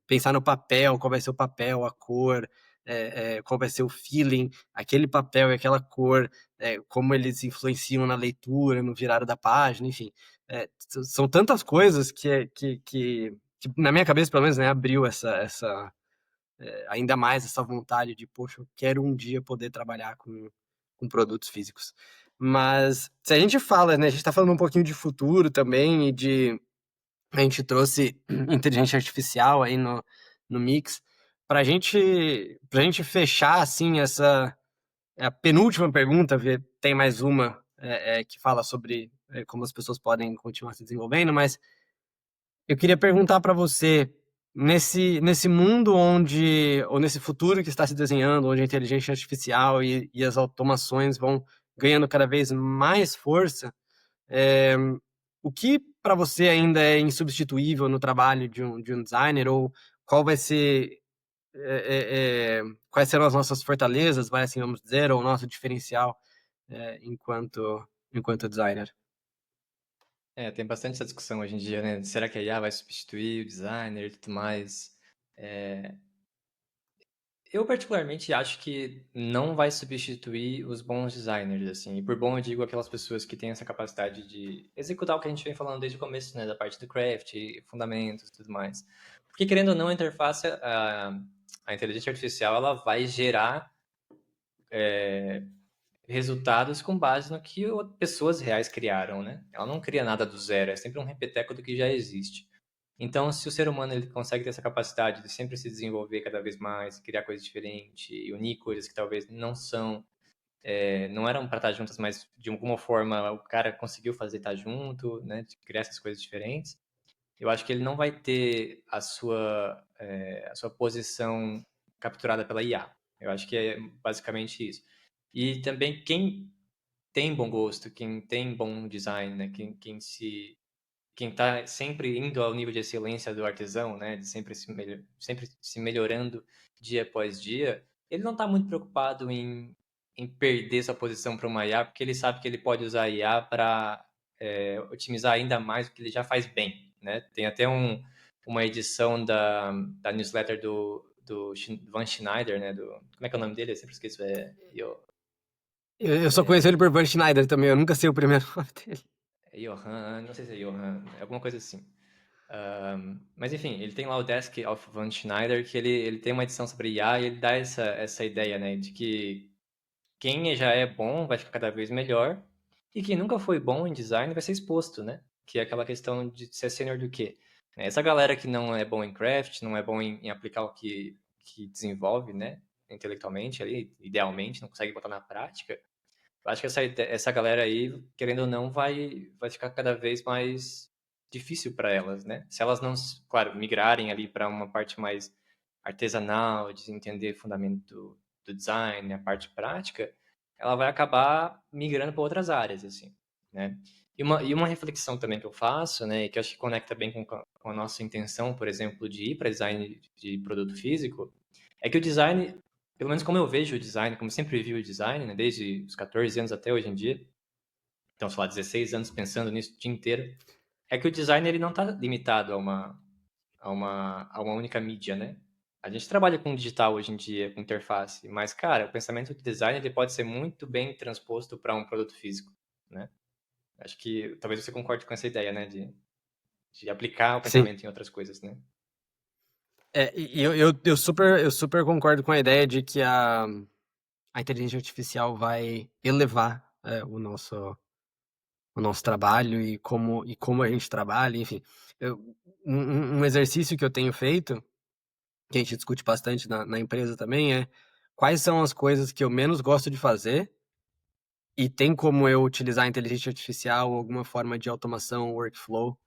pensar no papel, qual vai ser o papel, a cor, qual vai ser o feeling, aquele papel e aquela cor, como eles influenciam na leitura, no virar da página, enfim. São tantas coisas que, na minha cabeça, pelo menos, né, abriu ainda mais essa vontade de, poxa, eu quero um dia poder trabalhar com produtos físicos. Mas se a gente fala, né, a gente está falando um pouquinho de futuro também e a gente trouxe inteligência artificial aí no mix, para gente fechar, assim, essa a penúltima pergunta, tem mais uma que fala sobre como as pessoas podem continuar se desenvolvendo, mas eu queria perguntar para você, nesse mundo ou nesse futuro que está se desenhando, onde a inteligência artificial e as automações vão ganhando cada vez mais força, é, o que para você ainda é insubstituível no trabalho de um designer, ou qual vai ser, quais serão as nossas fortalezas, vai assim, vamos dizer, ou o nosso diferencial enquanto designer? Tem bastante essa discussão hoje em dia, né? Será que a IA vai substituir o designer e tudo mais? Eu particularmente acho que não vai substituir os bons designers, assim. E por bom eu digo aquelas pessoas que têm essa capacidade de executar o que a gente vem falando desde o começo, né? Da parte do craft, fundamentos e tudo mais. Porque querendo ou não, a inteligência artificial, ela vai gerar resultados com base no que pessoas reais criaram, né? Ela não cria nada do zero, é sempre um repeteco do que já existe. Então, se o ser humano ele consegue ter essa capacidade de sempre se desenvolver cada vez mais, criar coisas diferentes e unir coisas que talvez não eram para estar juntas, mas de alguma forma o cara conseguiu fazer estar junto, né? De criar essas coisas diferentes. Eu acho que ele não vai ter a sua posição capturada pela IA. Eu acho que é basicamente isso. E também quem tem bom gosto, quem tem bom design, né? Quem está sempre indo ao nível de excelência do artesão, né? De sempre se melhorando dia após dia, ele não está muito preocupado em perder sua posição para uma IA, porque ele sabe que ele pode usar a IA para otimizar ainda mais o que ele já faz bem, né? Tem até uma edição da newsletter do Van Schneider, né? Como é que é o nome dele? Eu sempre esqueço. Eu só conheço ele por Van Schneider também, eu nunca sei o primeiro nome dele. É Johan, não sei se é Johan, é alguma coisa assim. Mas enfim, ele tem lá o Desk of Van Schneider, que ele tem uma edição sobre IA e ele dá essa ideia, né, de que quem já é bom vai ficar cada vez melhor e quem nunca foi bom em design vai ser exposto, né? Que é aquela questão de ser sênior do quê? Essa galera que não é bom em craft, não é bom em aplicar o que desenvolve, né? Intelectualmente ali, idealmente, não consegue botar na prática. Eu acho que essa galera aí, querendo ou não, vai ficar cada vez mais difícil para elas, né? Se elas não, claro, migrarem ali para uma parte mais artesanal, de entender fundamento do design, a parte prática, ela vai acabar migrando para outras áreas, assim, né? E uma reflexão também que eu faço, né, e que eu acho que conecta bem com a nossa intenção, por exemplo, de ir para design de produto físico, é que o design, pelo menos como eu vejo o design, como sempre vi o design, né, desde os 14 anos até hoje em dia, então, sei lá, 16 anos pensando nisso o dia inteiro, é que o design ele não está limitado a uma única mídia, né? A gente trabalha com digital hoje em dia, com interface, mas, cara, o pensamento de design ele pode ser muito bem transposto para um produto físico, né? Acho que talvez você concorde com essa ideia, né, de aplicar o Sim. pensamento em outras coisas, né? E eu super concordo com a ideia de que a inteligência artificial vai elevar o nosso trabalho e como a gente trabalha, enfim. Um exercício que eu tenho feito, que a gente discute bastante na empresa também, é quais são as coisas que eu menos gosto de fazer e tem como eu utilizar a inteligência artificial ou alguma forma de automação, workflow,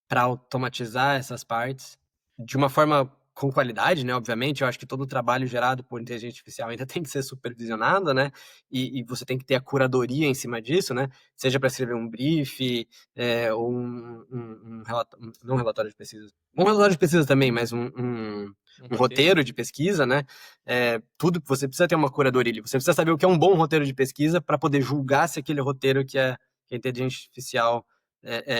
para automatizar essas partes de uma forma com qualidade, né? Obviamente, eu acho que todo o trabalho gerado por inteligência artificial ainda tem que ser supervisionado, né? E você tem que ter a curadoria em cima disso, né? Seja para escrever um brief, ou não um relatório de pesquisa, um relatório de pesquisa também, mas Um um roteiro? roteiro de pesquisa, né? Tudo você precisa ter uma curadoria, você precisa saber o que é um bom roteiro de pesquisa para poder julgar se aquele roteiro que a inteligência artificial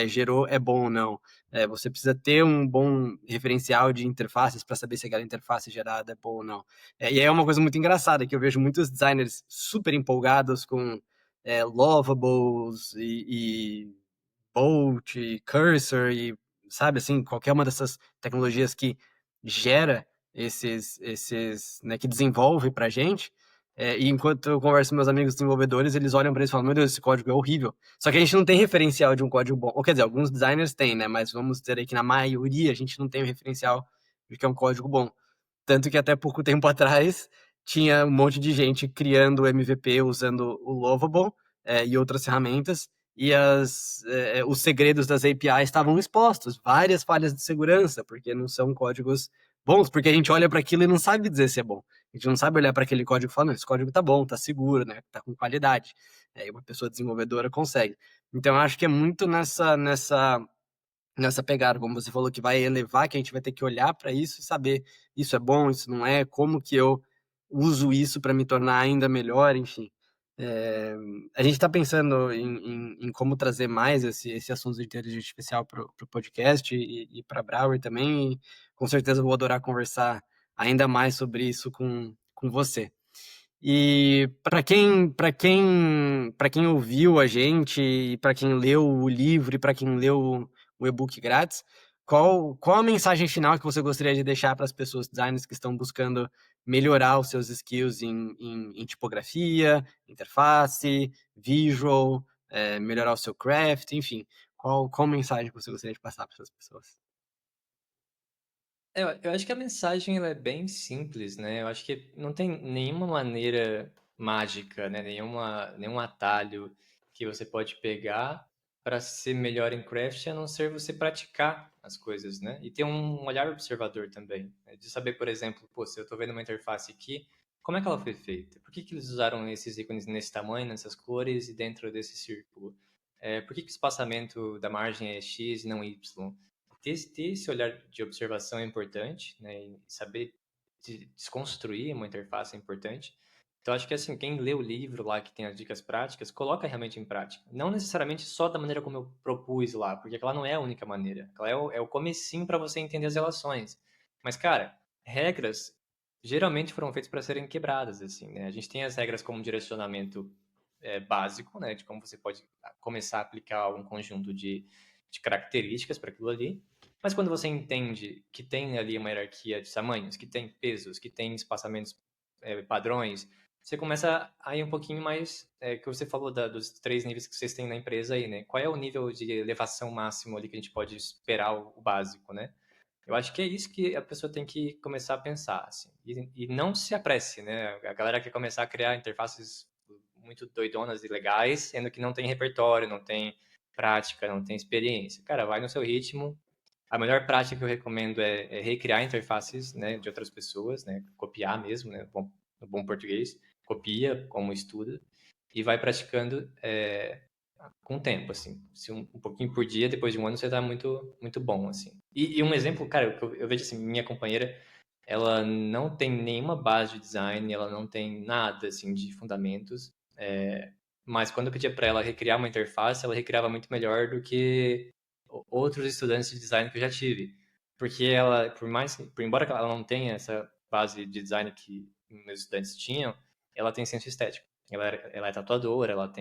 gerou é bom ou não. Você precisa ter um bom referencial de interfaces para saber se aquela interface gerada é boa ou não. E aí é uma coisa muito engraçada, que eu vejo muitos designers super empolgados com Lovables e Bolt, e Cursor e, sabe, assim, qualquer uma dessas tecnologias que gera né, que desenvolve pra gente. E enquanto eu converso com meus amigos desenvolvedores, eles olham para isso e falam: Meu Deus, esse código é horrível. Só que a gente não tem referencial de um código bom. Ou quer dizer, alguns designers têm, né? Mas vamos dizer aí que na maioria a gente não tem o referencial de que é um código bom. Tanto que até pouco tempo atrás tinha um monte de gente criando MVP usando o Lovable e outras ferramentas, e os segredos das APIs estavam expostos, várias falhas de segurança, porque não são códigos bons, porque a gente olha para aquilo e não sabe dizer se é bom. A gente não sabe olhar para aquele código e falar, não, esse código tá bom, tá seguro, né? Tá com qualidade. E uma pessoa desenvolvedora consegue. Então, eu acho que é muito nessa pegada, como você falou, que vai elevar, que a gente vai ter que olhar para isso e saber isso é bom, isso não é, como que eu uso isso para me tornar ainda melhor, enfim. É, a gente está pensando em como trazer mais esse assunto de inteligência artificial para o podcast e para Brauer também, e com certeza eu vou adorar conversar ainda mais sobre isso com você. E para quem ouviu a gente, e para quem leu o livro e para quem leu o e-book grátis, qual a mensagem final que você gostaria de deixar para as pessoas designers que estão buscando melhorar os seus skills em tipografia, interface, visual, melhorar o seu craft, enfim, qual mensagem que você gostaria de passar para essas pessoas? Eu acho que a mensagem ela é bem simples, né? Eu acho que não tem nenhuma maneira mágica, né? Nenhum atalho que você pode pegar para ser melhor em craft, a não ser você praticar as coisas, né? E ter um olhar observador também, né? De saber, por exemplo, pô, se eu estou vendo uma interface aqui, como é que ela foi feita? Por que que eles usaram esses ícones nesse tamanho, nessas cores e dentro desse círculo? Por que que o espaçamento da margem é X e não Y? Ter esse olhar de observação é importante, né? E saber desconstruir uma interface é importante. Então, acho que assim, quem lê o livro lá que tem as dicas práticas, coloca realmente em prática. Não necessariamente só da maneira como eu propus lá, porque aquela não é a única maneira. Aquela é o comecinho para você entender as relações. Mas, cara, regras geralmente foram feitas para serem quebradas, assim, né? A gente tem as regras como direcionamento básico, né, de como você pode começar a aplicar um conjunto de características para aquilo ali. Mas quando você entende que tem ali uma hierarquia de tamanhos, que tem pesos, que tem espaçamentos padrões, você começa a ir um pouquinho mais, que você falou dos 3 níveis que vocês têm na empresa aí, né? Qual é o nível de elevação máximo ali que a gente pode esperar o básico, né? Eu acho que é isso que a pessoa tem que começar a pensar, assim. E não se apresse, né? A galera quer começar a criar interfaces muito doidonas e legais, sendo que não tem repertório, não tem prática, não tem experiência. Cara, vai no seu ritmo. A melhor prática que eu recomendo é recriar interfaces, né, de outras pessoas, né? Copiar mesmo, né? No bom português. Copia como estuda e vai praticando com o tempo, assim. Se um pouquinho por dia, depois de um ano, você tá muito, muito bom, assim. E um exemplo, cara, eu vejo assim, minha companheira, ela não tem nenhuma base de design, ela não tem nada, assim, de fundamentos, mas quando eu pedia para ela recriar uma interface, ela recriava muito melhor do que outros estudantes de design que eu já tive. Porque ela, por embora ela não tenha essa base de design que meus estudantes tinham, ela tem senso estético. Ela é tatuadora, ela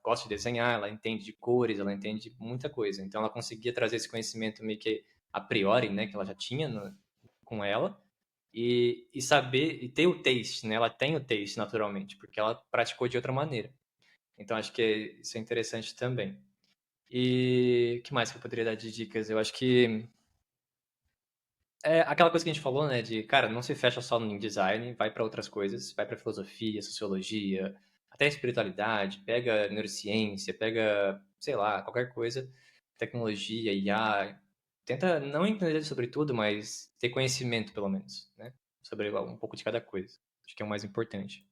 gosta de desenhar, ela entende de cores, ela entende de muita coisa. Então ela conseguia trazer esse conhecimento meio que a priori, né, que ela já tinha com ela, e saber, e ter o taste, né? Ela tem o taste naturalmente, porque ela praticou de outra maneira. Então acho que isso é interessante também. E o que mais que eu poderia dar de dicas? Eu acho que é aquela coisa que a gente falou, né? De, cara, não se fecha só no design, vai para outras coisas, vai para filosofia, sociologia, até espiritualidade, pega neurociência, pega, sei lá, qualquer coisa, tecnologia, IA. Tenta não entender sobre tudo, mas ter conhecimento, pelo menos, né? Sobre um pouco de cada coisa. Acho que é o mais importante.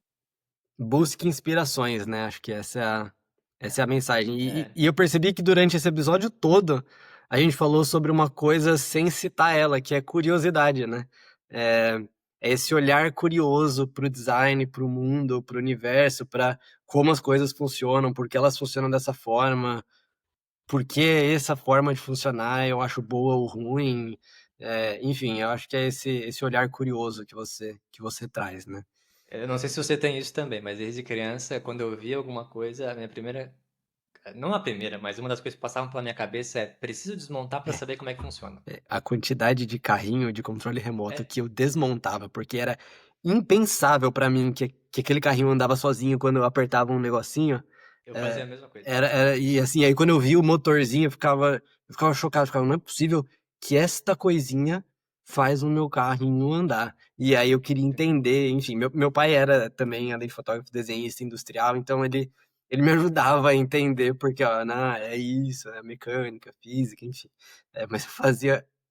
Busque inspirações, né? Acho que essa é a mensagem. É, E eu percebi que durante esse episódio todo a gente falou sobre uma coisa sem citar ela, que é curiosidade, né? É, é esse olhar curioso para o design, para o mundo, para o universo, para como as coisas funcionam, por que elas funcionam dessa forma, por que essa forma de funcionar eu acho boa ou ruim. É, enfim, eu acho que é esse olhar curioso que você traz, né? eu não sei se você tem isso também, mas desde criança, quando eu via alguma coisa, a minha primeira, não a primeira, mas uma das coisas que passavam pela minha cabeça é: preciso desmontar para saber como é que funciona. A quantidade de carrinho de controle remoto É, que eu desmontava, porque era impensável pra mim que aquele carrinho andava sozinho quando eu apertava um negocinho. eu fazia a É, mesma coisa. e assim, aí quando eu vi o motorzinho, eu ficava chocado, eu ficava, não é possível que esta coisinha faz o meu carrinho andar. E aí eu queria entender, enfim, meu pai era também, além de fotógrafo, desenhista industrial, então ele me ajudava a entender, porque, ó, não, é isso, é mecânica, física, enfim. É, mas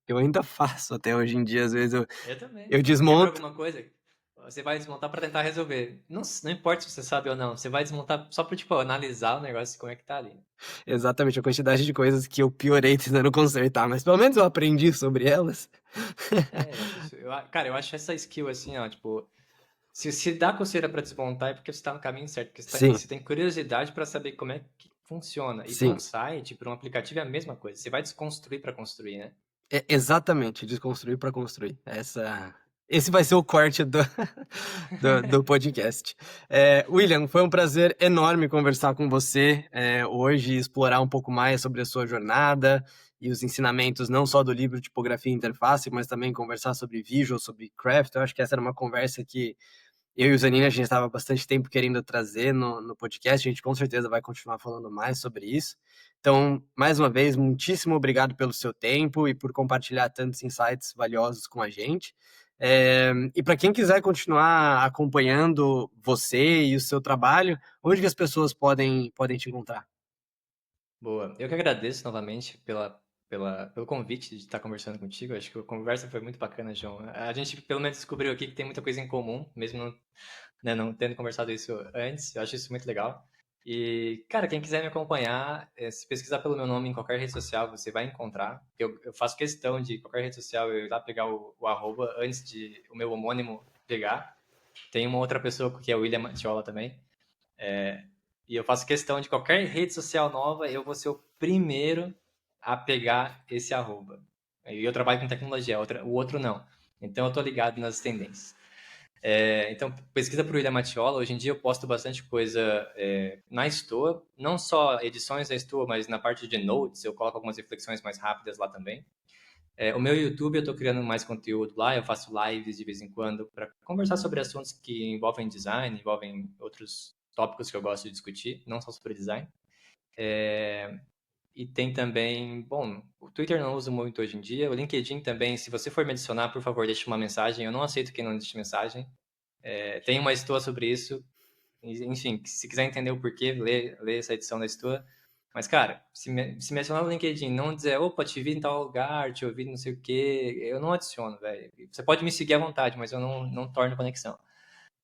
eu ainda faço até hoje em dia, às vezes Eu também. eu Quebra desmonto. alguma coisa, você vai desmontar para tentar resolver. Não, não importa se você sabe ou não, você vai desmontar só para, tipo, analisar o negócio e como é que tá ali. Exatamente a quantidade de coisas que eu piorei tentando consertar, mas pelo menos eu aprendi sobre elas. É isso. Cara, eu acho essa skill assim, ó, tipo, se dá coceira para desmontar é porque você tá no caminho certo, porque Sim, você tem curiosidade para saber como é que funciona. E para um sim. site, para um aplicativo é a mesma coisa. Você vai desconstruir para construir, né? É exatamente, desconstruir para construir. Esse vai ser o corte do podcast. É, William, foi um prazer enorme conversar com você hoje, explorar um pouco mais sobre a sua jornada e os ensinamentos, não só do livro Tipografia e Interface, mas também conversar sobre visual, sobre craft. Eu acho que essa era uma conversa que eu e o Zanini, a gente estava bastante tempo querendo trazer no podcast. A gente com certeza vai continuar falando mais sobre isso. Então, mais uma vez, muitíssimo obrigado pelo seu tempo e por compartilhar tantos insights valiosos com a gente. E para quem quiser continuar acompanhando você e o seu trabalho, onde que as pessoas podem te encontrar? Boa. Eu que agradeço novamente pelo convite de estar conversando contigo. Acho que a conversa foi muito bacana, João. A gente pelo menos descobriu aqui que tem muita coisa em comum, mesmo não, né, não tendo conversado isso antes. Eu acho isso muito legal. E, cara, quem quiser me acompanhar, se pesquisar pelo meu nome em qualquer rede social, você vai encontrar. Eu faço questão de qualquer rede social eu ir lá pegar o arroba antes de o meu homônimo pegar. Tem uma outra pessoa que é o William Matiola também. E eu faço questão de qualquer rede social nova, eu vou ser o primeiro a pegar esse arroba. E eu trabalho com tecnologia, o outro não. Então eu tô ligado nas tendências. Então, pesquisa para o William Matiola. Hoje em dia eu posto bastante coisa na Stoa, não só edições da Stoa, mas na parte de notes, eu coloco algumas reflexões mais rápidas lá também. O meu YouTube, eu estou criando mais conteúdo lá, eu faço lives de vez em quando para conversar sobre assuntos que envolvem design, envolvem outros tópicos que eu gosto de discutir, não só sobre design. E tem também, bom, o Twitter não uso muito hoje em dia, o LinkedIn também, se você for me adicionar, por favor, deixe uma mensagem, eu não aceito quem não deixe mensagem. Tem uma Stoa sobre isso, enfim, se quiser entender o porquê, lê essa edição da Stoa. Mas, cara, se me adicionar no LinkedIn, não dizer, opa, te vi em tal lugar, te ouvi não sei o quê, eu não adiciono, velho. Você pode me seguir à vontade, mas eu não torno conexão.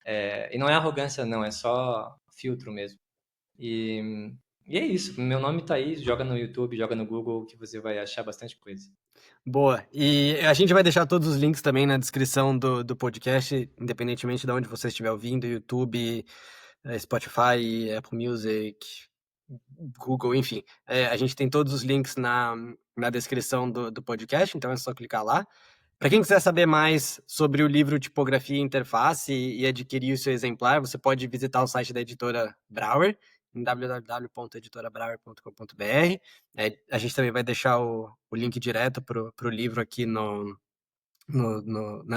E não é arrogância, não, é só filtro mesmo. E, e é isso, meu nome tá aí, joga no YouTube, joga no Google, que você vai achar bastante coisa. Boa. E a gente vai deixar todos os links também na descrição do podcast, independentemente de onde você estiver ouvindo, YouTube, Spotify, Apple Music, Google, enfim. A gente tem todos os links na descrição do podcast, então é só clicar lá. Para quem quiser saber mais sobre o livro Tipografia e Interface e adquirir o seu exemplar, você pode visitar o site da editora Brauer, em www.editorabrauer.com.br. A gente também vai deixar o link direto para o livro aqui na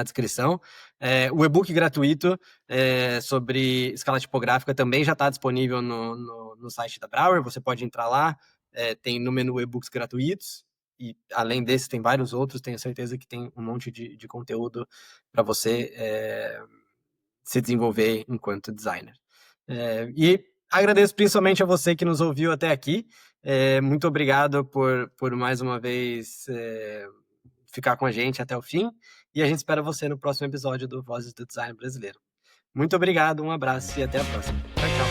descrição. O e-book gratuito sobre escala tipográfica também já está disponível no site da Brauer. Você pode entrar lá, tem no menu e-books gratuitos. E além desse, tem vários outros. Tenho certeza que tem um monte de conteúdo para você se desenvolver enquanto designer. E agradeço principalmente a você que nos ouviu até aqui. Muito obrigado por mais uma vez ficar com a gente até o fim. E a gente espera você no próximo episódio do Vozes do Design Brasileiro. Muito obrigado, um abraço e até a próxima. Tchau, tchau.